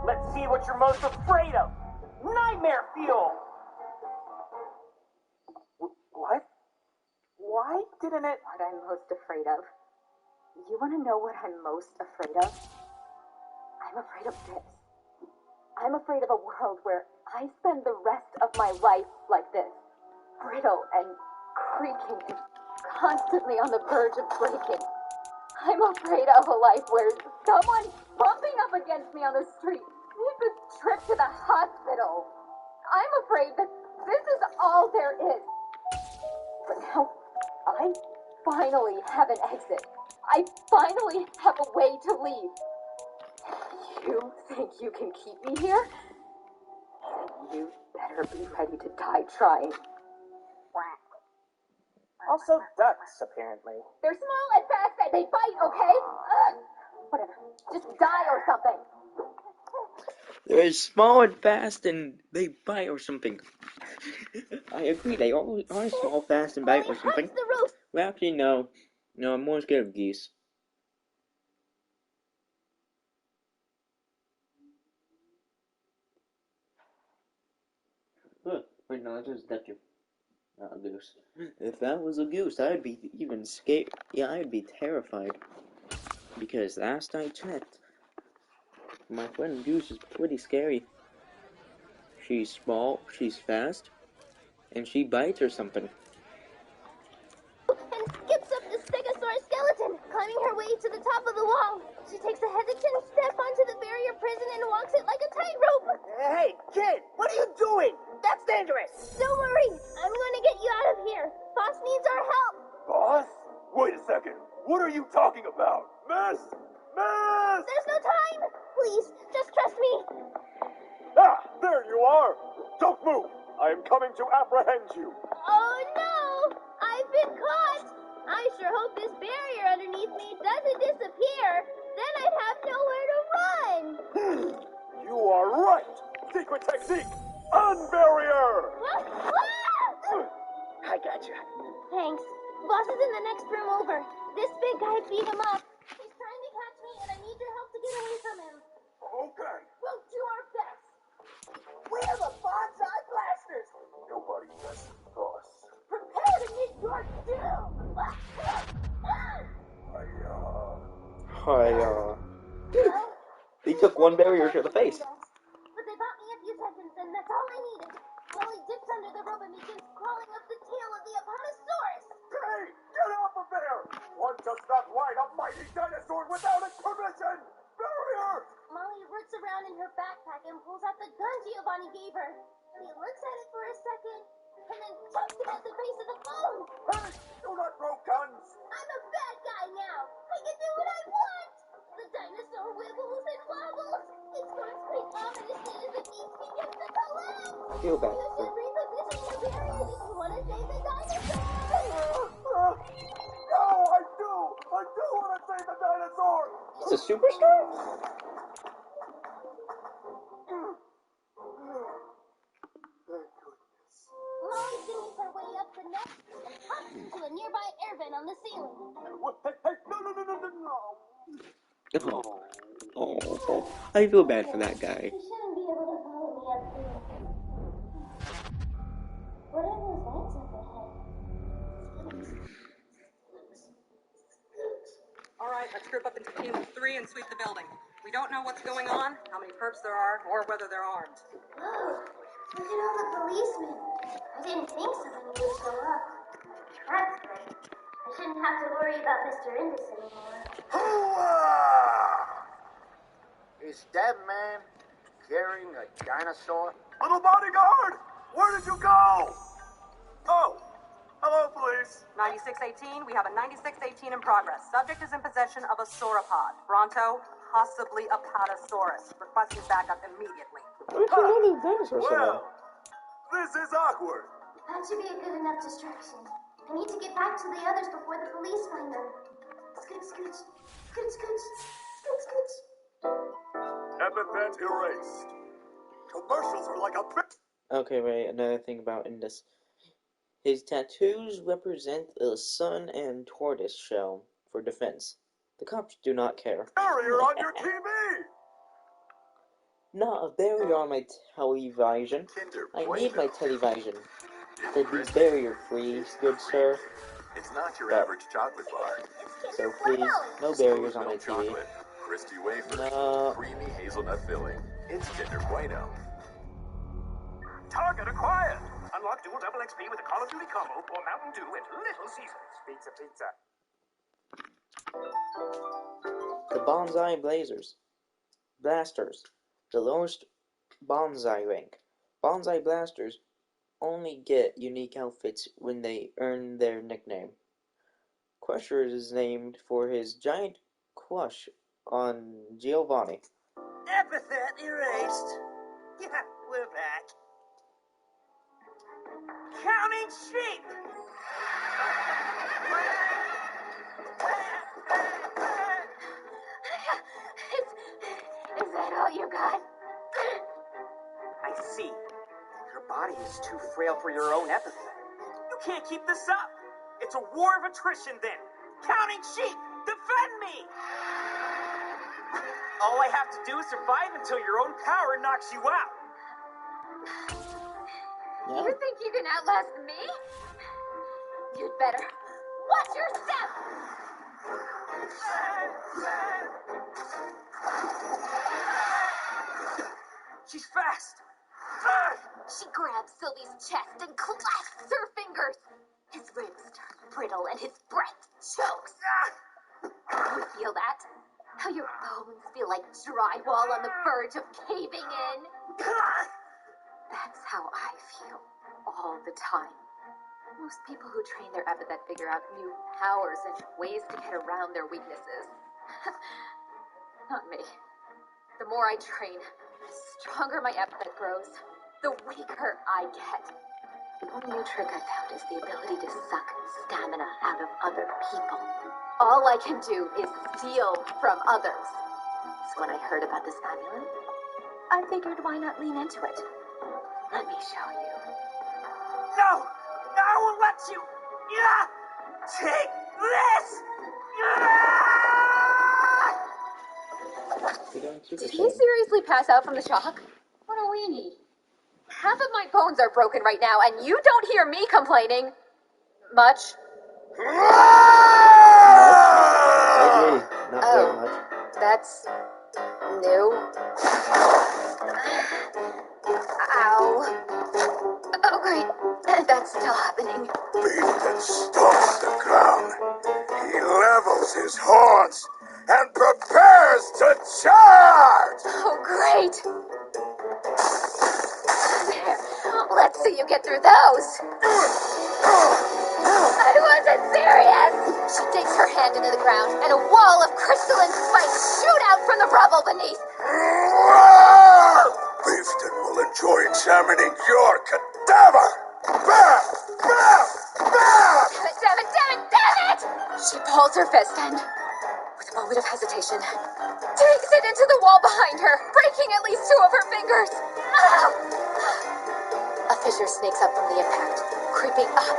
Let's see what you're most afraid of. Nightmare fuel! What? Why didn't it... What I'm most afraid of? You want to know what I'm most afraid of? I'm afraid of this. I'm afraid of a world where I spend the rest of my life like this. Brittle and creaking and constantly on the verge of breaking. I'm afraid of a life where someone bumping up against me on the street needs a trip to the hospital. I'm afraid that this is all there is. But now, I finally have an exit. I finally have a way to leave. You think you can keep me here? You better be ready to die trying. Also ducks, apparently. They're small and fast and they bite, okay? Whatever. Just die or something. They're small and fast and they bite or something. I agree, they all are small, fast, and bite or something. Well, actually, no. No, I'm more scared of geese. Wait, no, that's just a statue. Not a goose. If that was a goose, I'd be even scared. Yeah, I'd be terrified. Because last I checked, my friend Goose is pretty scary. She's small, she's fast, and she bites or something. And skips up the stegosaurus skeleton, climbing her way to the top of the wall. She takes a hesitant step onto the barrier prison and walks it like a tightrope. Hey, kid, what are you doing? That's dangerous. Don't worry, I'm going to get you out of here. Boss needs our help. Boss? Wait a second. What are you talking about? Miss? Miss! There's no time. Please, just trust me. Ah, there you are. Don't move. I am coming to apprehend you. Oh no, I've been caught. I sure hope this barrier underneath me doesn't disappear. Then I'd have nowhere to run. You are right. Secret technique. Unbarrier. I gotcha. Thanks. Boss is in the next room over. This big guy beat him up. He's trying to catch me, and I need your help to get away from him. Okay. We'll do our best. We're the bonsai blasters. Nobody messes with us. Prepare to meet your doom. He took one barrier to the face. But they bought me a few seconds, and that's all I needed. Wally dips under the rope and begins crawling up the tail of the Apatosaurus. Hey, get off of there! One does not ride a mighty dinosaur without its permission! Barrier! Molly roots around in her backpack and pulls out the gun Giovanni gave her. He looks at it for a second, and then chucks it at the base of the phone. Hey, do not throw guns! I'm a bad guy now. I can do what I want. The dinosaur wibbles and wobbles. Its guard screams ominously as it needs begins to collapse. I feel bad. You should reposition your barriers if you want to save the dinosaur. No, I do! I do want to save the dinosaur! He's a superstar? Molly zooms her way up the next and hops into a nearby air vent on the ceiling. What? Hey, no! Oh, I feel bad for that guy. He shouldn't be able to follow me up here. What are those lights up ahead? All right, let's group up into teams of 3 and sweep the building. We don't know what's going on, how many perps there are, or whether they're armed. Whoa, look at all the policemen. I didn't think so many would show up. That's great. I shouldn't have to worry about Mr. Indus anymore. Is that man carrying a dinosaur? Little bodyguard! Where did you go? Oh, hello, police. 9618, we have a 9618 in progress. Subject is in possession of a sauropod. Bronto, possibly a Apatosaurus. Requesting backup immediately. Well, this is awkward. That should be a good enough distraction. I need to get back to the others before the police find them. Scooch, scooch, scooch, scooch, scooch, scooch. Epithet erased. Commercials are like a bit. Okay, wait, another thing about Indus. His tattoos represent the sun and tortoise shell for defense. The cops do not care. Barrier on your TV! Not a barrier on my television. I need my television to be barrier-free, good sir. It's not your But, average chocolate bar. so please, no barriers on my TV. Chocolate, crispy wafer, No. creamy hazelnut filling. It's Kinder Bueno. Target acquired! Unlock dual double XP with a Call of Duty combo or Mountain Dew and Little Caesars. Pizza, pizza. The Bonsai Blasters. The lowest bonsai rank. Bonsai Blasters only get unique outfits when they earn their nickname. Crusher is named for his giant crush on Giovanni. Epithet erased. Yeah, we're back. Counting sheep! Is that all you got? I see. Your body is too frail for your own epithet. You can't keep this up. It's a war of attrition then. Counting sheep, defend me! All I have to do is survive until your own power knocks you out. You think you can outlast me? You'd better watch your step! She's fast. She grabs Sylvie's chest and clasps her fingers. His ribs turn brittle and his breath chokes. You feel that? How your bones feel like drywall on the verge of caving in? That's how I feel all the time. Most people who train their epithet figure out new powers and ways to get around their weaknesses. Not me. The more I train, the stronger my epithet grows, the weaker I get. The only new trick I found is the ability to suck stamina out of other people. All I can do is steal from others. So when I heard about this amulet, I figured why not lean into it. Let me show you. No! I won't let you! Yeah! Take this! Did he seriously pass out from the shock? What do we need? Half of my bones are broken right now, and you don't hear me complaining much. Not very much. That's new. Ow. Oh, great. That's still happening. Beat stomps the ground. He levels his horns and prepares to charge! Oh, great. There. Let's see you get through those. I wasn't serious. She digs her hand into the ground, and a wall of crystalline spikes shoot out from the rubble beneath. Beefton will enjoy examining your cadaver! Bam! Bam! Bam! Damn it, damn it, damn it, damn it! She pulls her fist and, with a moment of hesitation, takes it into the wall behind her, breaking at least two of her fingers. Ow! A fissure snakes up from the impact, creeping up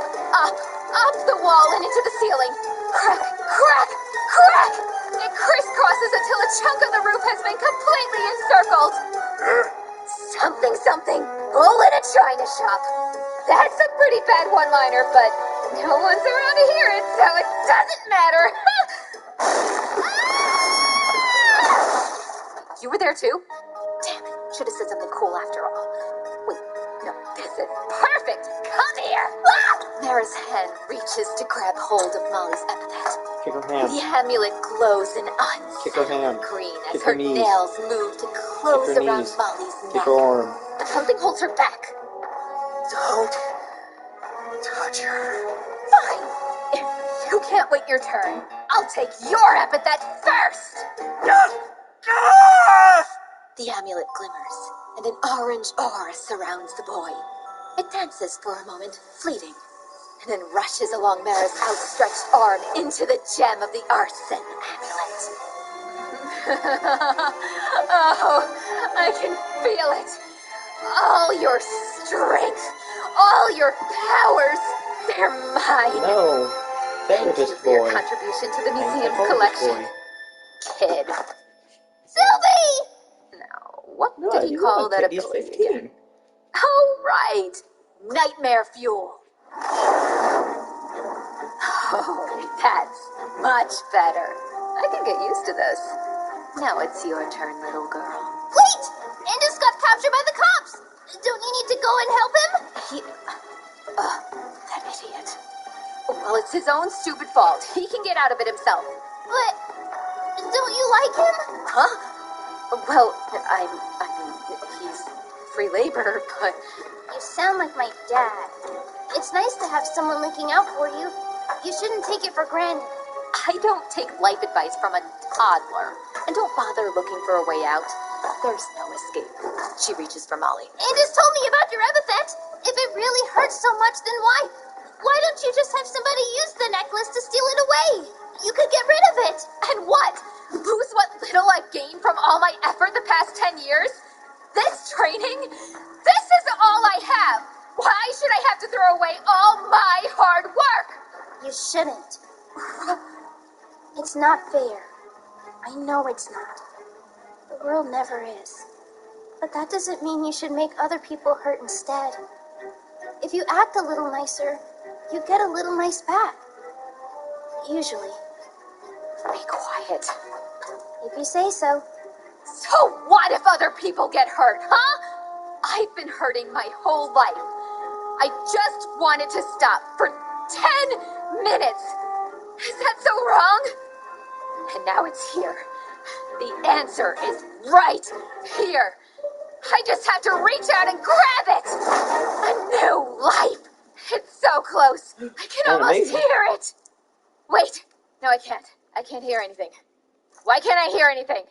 the wall and into the ceiling. Crack, crack, crack! It crisscrosses until a chunk of the roof has been completely encircled. Something, bull in a china shop. That's a pretty bad one-liner, but no one's around to hear it, so it doesn't matter. You were there too? Damn it, should have said something cool after all. Wait, no, this is perfect. Come here. Mara's hand reaches to grab hold of Molly's epithet. Kick her hand. The amulet glows an Kick her hand. unsettling green as Kick her her knees. nails move to close Kick her around knees. Molly's Kick neck. her arm. But something holds her back. Don't touch her. Fine. If you can't wait your turn, I'll take your epithet first. The amulet glimmers, and an orange aura surrounds the boy. It dances for a moment, fleeting, and then rushes along Mara's outstretched arm into the gem of the arson amulet. Oh, I can feel it. All your strength, all your powers They're mine. No. Thank you Therapist for your boy. contribution to the And museum's psychologist collection, boy. kid. Sylvie! Now, what No, did he he's call not that a kid, he's ability 15. again? Oh, right. Nightmare fuel. Oh, that's much better. I can get used to this. Now it's your turn, little girl. Wait! Indus got captured by the cops! Don't you need to go and help him? That idiot. Well, it's his own stupid fault. He can get out of it himself. But don't you like him? Huh? Well, I mean, he's free labor, but... You sound like my dad. It's nice to have someone looking out for you. You shouldn't take it for granted. I don't take life advice from a toddler. And don't bother looking for a way out. There's no escape. She reaches for Molly. Indus told me about your epithet. If it really hurts so much, then why? Why don't you just have somebody use the necklace to steal it away? You could get rid of it. And what? Lose what little I've gained from all my effort the past 10 years? This training? This is all I have. Why should I have to throw away all my hard work? You shouldn't. It's not fair. I know it's not. The world never is. But that doesn't mean you should make other people hurt instead. If you act a little nicer, you get a little nice back. Usually. Be quiet. If you say so. So what if other people get hurt, huh? I've been hurting my whole life. I just wanted to stop for 10 minutes. Is that so wrong? And now it's here. The answer is right here. I just have to reach out and grab it. A new life. It's so close. I can almost Amazing. hear it. Wait. No, I can't. I can't hear anything. Why can't I hear anything?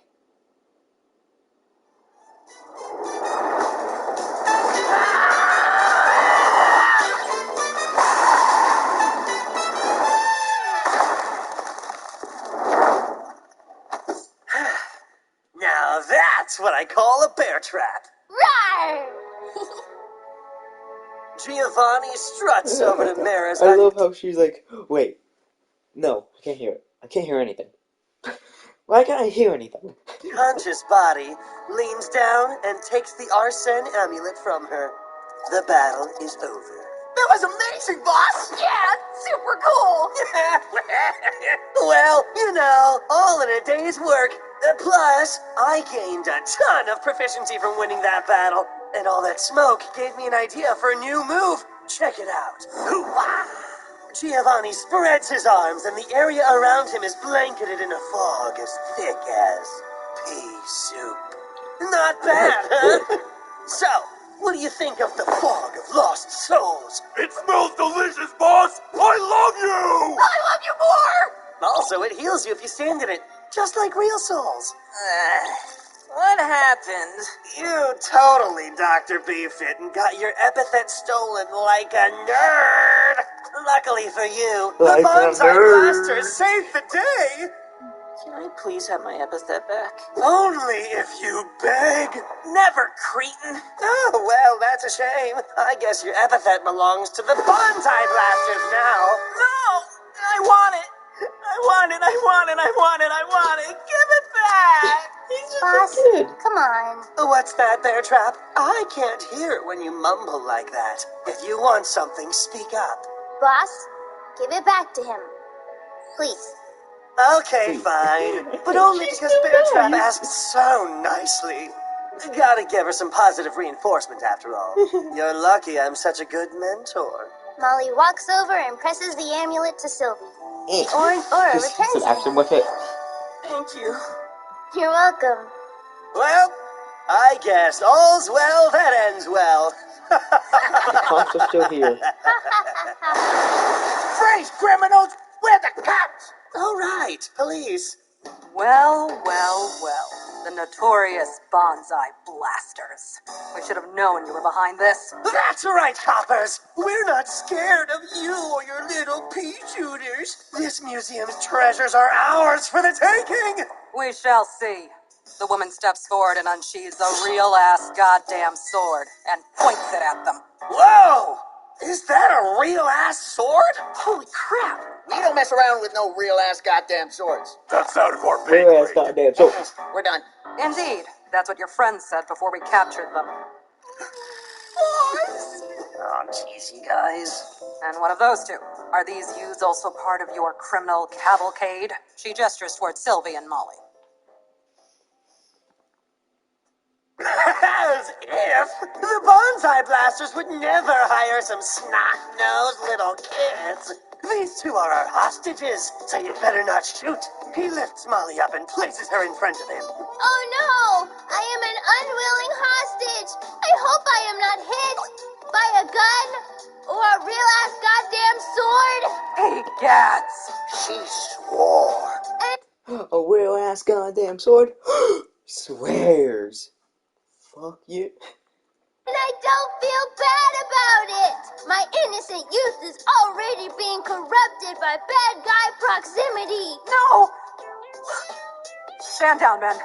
Now that's what I call a bear trap. Rawr! Giovanni struts over to Mara's. I love how she's like, wait, no, I can't hear it. I can't hear anything. Why can't I hear anything? Conscious body leans down and takes the Arsene amulet from her. The battle is over. That was amazing, boss! Yeah, super cool. Well, you know, all in a day's work. Plus, I gained a ton of proficiency from winning that battle. And all that smoke gave me an idea for a new move. Check it out. Hoo-wah! Giovanni spreads his arms, and the area around him is blanketed in a fog as thick as pea soup. Not bad, huh? So, what do you think of the fog of lost souls? It smells delicious, boss! I love you! I love you more. Also, it heals you if you stand in it, just like real souls. What happened? You totally Dr. Beefit and got your epithet stolen like a nerd. Luckily for you, Like the a bonsai nerd. blaster saved the day. Can I please have my epithet back? Only if you beg. Never, cretin. Oh, well, that's a shame. I guess your epithet belongs to the bonsai blasters now. No! I want it! I want it, I want it, I want it, I want it! Give it back! Boss, Good. come on. What's that, Bear Trap? I can't hear when you mumble like that. If you want something, speak up. Boss, give it back to him. Please. Okay, fine. But only because Bear Trap asked so nicely. Gotta give her some positive reinforcement after all. You're lucky I'm such a good mentor. Molly walks over and presses the amulet to Sylvie. Eh. The orange aura Just returns some action with it. Thank you. You're welcome. Well, I guess all's well that ends well. The cops are still here. Freeze, criminals! We're the cops! All right, police. Well, well, well. The notorious bonsai blasters. We should have known you were behind this. That's right, coppers. We're not scared of you or your little pea shooters. This museum's treasures are ours for the taking. We shall see. The woman steps forward and unsheathes a real-ass goddamn sword and points it at them. Whoa! Is that a real-ass sword? Holy crap! We don't mess around with no real-ass goddamn swords. That's out of our pay Yes, grade. goddamn. So, We're done. Indeed. That's what your friends said before we captured them. Oh, jeez, you guys. And what of those two? Are these youths also part of your criminal cavalcade? She gestures towards Sylvie and Molly. As if the bonsai blasters would never hire some snot-nosed little kids. These two are our hostages, so you'd better not shoot. He lifts Molly up and places her in front of him. Oh no! I am an unwilling hostage! I hope I am not hit by a gun or a real-ass goddamn sword! Egads! She swore. a real ass goddamn sword? Swears. Fuck you. And I don't feel bad about it! My innocent youth is already being corrupted by bad guy proximity! No! Stand down, men.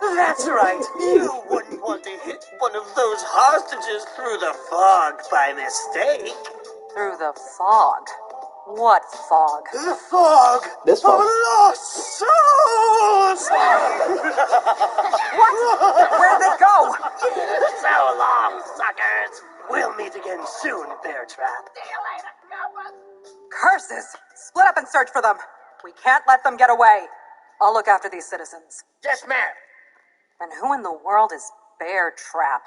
That's right. You wouldn't want to hit one of those hostages through the fog by mistake. Through the fog. What fog? The fog This of fog. lost souls! What? Where'd they go? So long, suckers. We'll meet again soon, Bear Trap. Curses! Split up and search for them. We can't let them get away. I'll look after these citizens. Yes, ma'am. And who in the world is Bear Trap?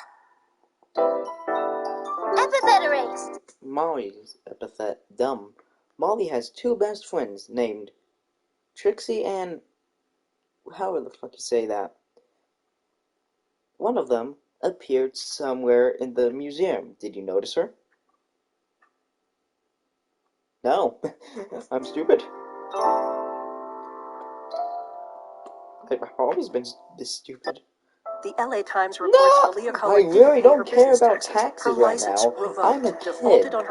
Epithet erased! Molly's epithet dumb. Molly has two best friends named Trixie and however the fuck you say that. One of them appeared somewhere in the museum. Did you notice her? No. I'm stupid. I've always been this stupid. The LA Times reports No! Malia I Cullen really didn't pay don't her care business about taxes. taxes Her right license now. revoked. I'm a Defaulted kid. on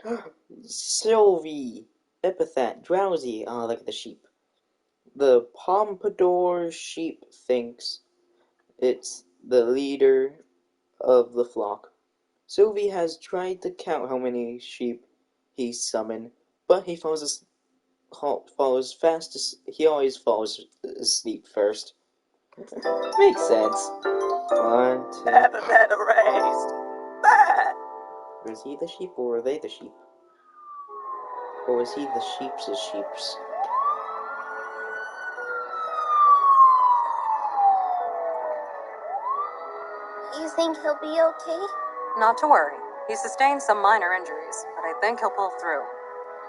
her Sylvie. Epithet. Drowsy. Ah, look at the sheep. The pompadour sheep thinks it's the leader of the flock. Sylvie has tried to count how many sheep he summoned, but he falls fast as he always falls asleep first. Makes sense. 1, 2. Epithet erased. Bad. Was he the sheep or were they the sheep? Or was he the sheep's sheeps? You think he'll be okay? Not to worry. He sustained some minor injuries, but I think he'll pull through.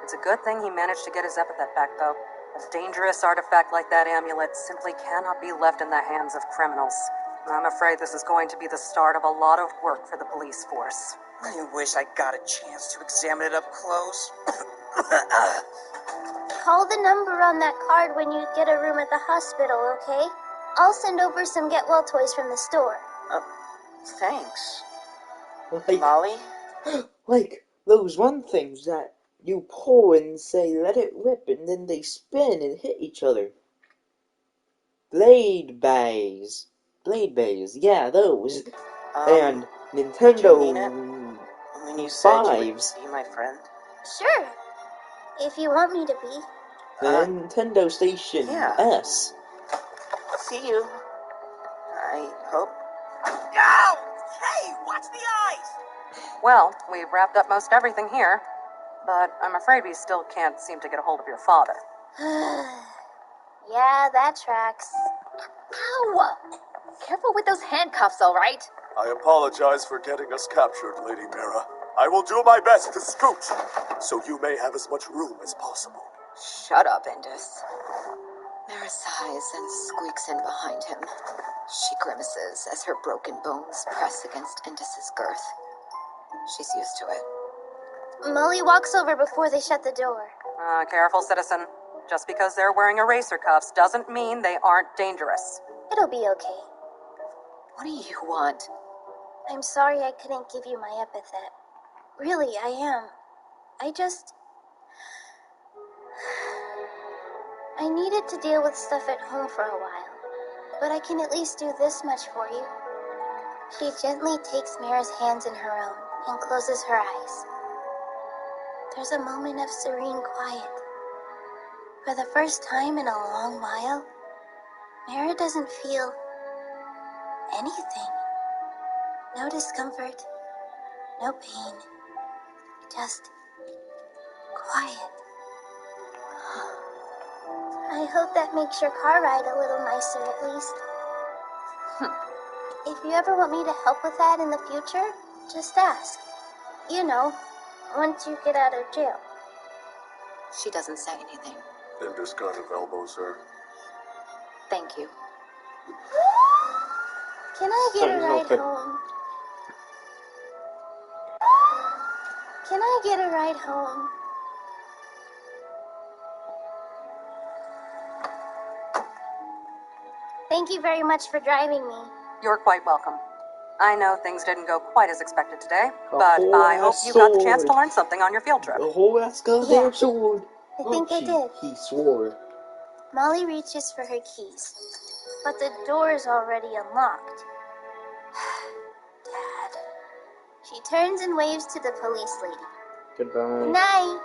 It's a good thing he managed to get his epithet back, though. A dangerous artifact like that amulet simply cannot be left in the hands of criminals. I'm afraid this is going to be the start of a lot of work for the police force. I wish I got a chance to examine it up close. Call the number on that card when you get a room at the hospital, okay? I'll send over some get well toys from the store. Thanks. Like, Molly? like those one things that you pull and say let it rip and then they spin and hit each other. Blade bays. Yeah, those. And Did you mean it Nintendo when you said you would 5s. be my friend? Sure. If you want me to be. The Nintendo Station yeah. S. See you. I hope. No! Hey, watch the eyes! Well, we've wrapped up most everything here, but I'm afraid we still can't seem to get a hold of your father. Yeah, that tracks. Ow! Careful with those handcuffs, all right? I apologize for getting us captured, Lady Mira. I will do my best to scoot, so you may have as much room as possible. Shut up, Indus. Mira sighs and squeaks in behind him. She grimaces as her broken bones press against Indus's girth. She's used to it. Molly walks over before they shut the door. Careful, citizen. Just because they're wearing eraser cuffs doesn't mean they aren't dangerous. It'll be okay. What do you want? I'm sorry I couldn't give you my epithet. Really, I am. I needed to deal with stuff at home for a while. But I can at least do this much for you. She gently takes Mira's hands in her own and closes her eyes. There's a moment of serene quiet. For the first time in a long while, Mira doesn't feel anything. No discomfort, no pain, just quiet. I hope that makes your car ride a little nicer at least. If you ever want me to help with that in the future, just ask. You know, once you get out of jail. She doesn't say anything. In this kind of elbow, sir. Thank you. Can I get a ride home? Can I get a ride home? Thank you very much for driving me. You're quite welcome. I know things didn't go quite as expected today, but I hope you got the chance to learn something on your field trip. The whole ass goddamn sword. I think I did. He swore. Molly reaches for her keys, but the door is already unlocked. Dad. She turns and waves to the police lady. Goodbye. Good night.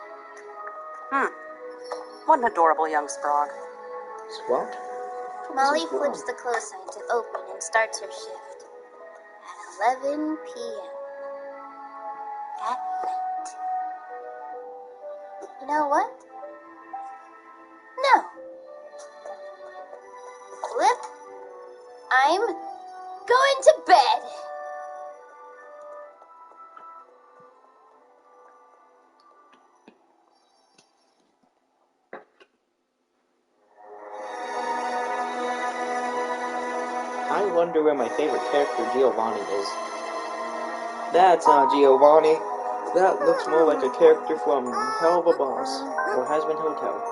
What an adorable young sprog. What? Molly flips the close sign to open and starts her shift at 11 p.m. at night. You know what? No. Flip, I'm going to bed. I wonder where my favorite character, Giovanni, is. That's not Giovanni. That looks more like a character from Hell of a Boss or Hazbin Hotel.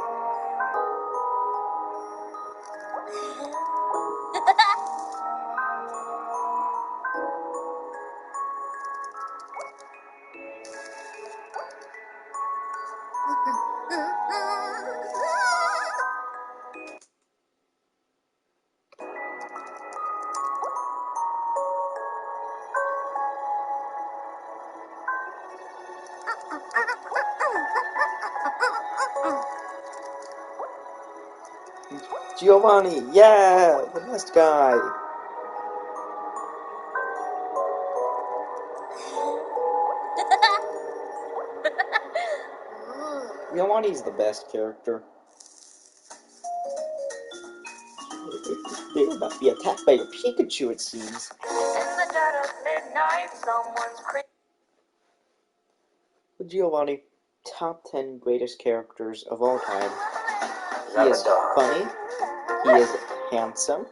Giovanni, yeah, the best guy. Giovanni's the best character. They're about to be attacked by a Pikachu, it seems. Giovanni, top 10 greatest characters of all time. He is funny. He is handsome.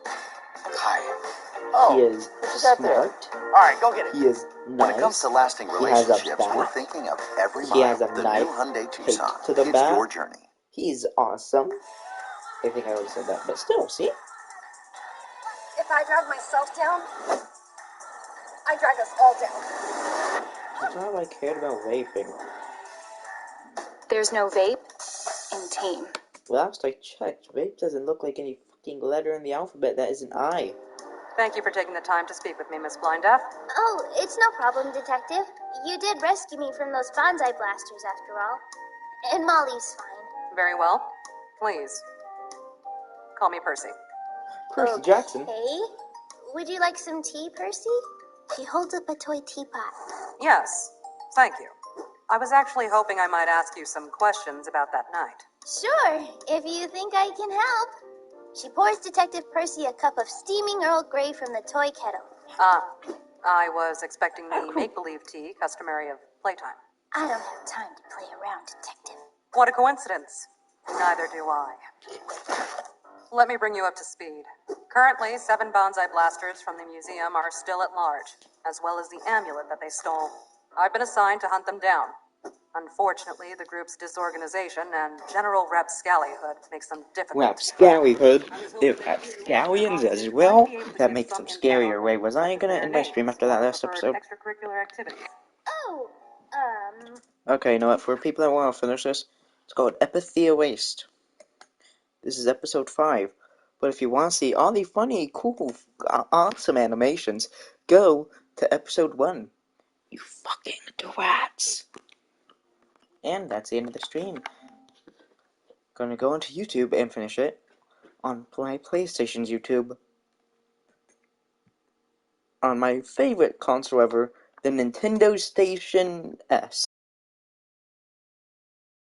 He is smart. Alright, go get it. He is nice. When it comes to lasting He has a relationships, we're back. thinking of every He mile has a with the knife new Hyundai taped Tucson. to the It's back. your journey. He's awesome. I think I already said that, but still, see? If I drag myself down, I drag us all down. That's all I cared about vaping. There's no vape in Tame. Last I checked, vape doesn't look like any fucking letter in the alphabet that is an I. Thank you for taking the time to speak with me, Miss Blindeath. Oh, it's no problem, Detective. You did rescue me from those bonsai blasters after all. And Molly's fine. Very well. Please, call me Percy. Percy Jackson. Hey, would you like some tea, Percy? She holds up a toy teapot. Yes, thank you. I was actually hoping I might ask you some questions about that night. Sure, if you think I can help. She pours Detective Percy a cup of steaming Earl Grey from the toy kettle. I was expecting the make-believe tea customary of playtime. I don't have time to play around, Detective. What a coincidence. Neither do I. Let me bring you up to speed. Currently, 7 bonsai blasters from the museum are still at large, as well as the amulet that they stole. I've been assigned to hunt them down. Unfortunately, the group's disorganization and general rapscallyhood makes them difficult. Rapscallyhood? They're rapscallions as well? That makes them scarier. Wait, was I gonna end my stream after that last episode? Extracurricular activities. Oh, Okay, you know what? For people that want to finish this, it's called Epithea Waste. This is episode 5. But if you want to see all the funny, cool, awesome animations, go to episode 1. You fucking twats. And that's the end of the stream. Gonna go into YouTube and finish it on my PlayStation's YouTube. On my favorite console ever, the Nintendo Station S.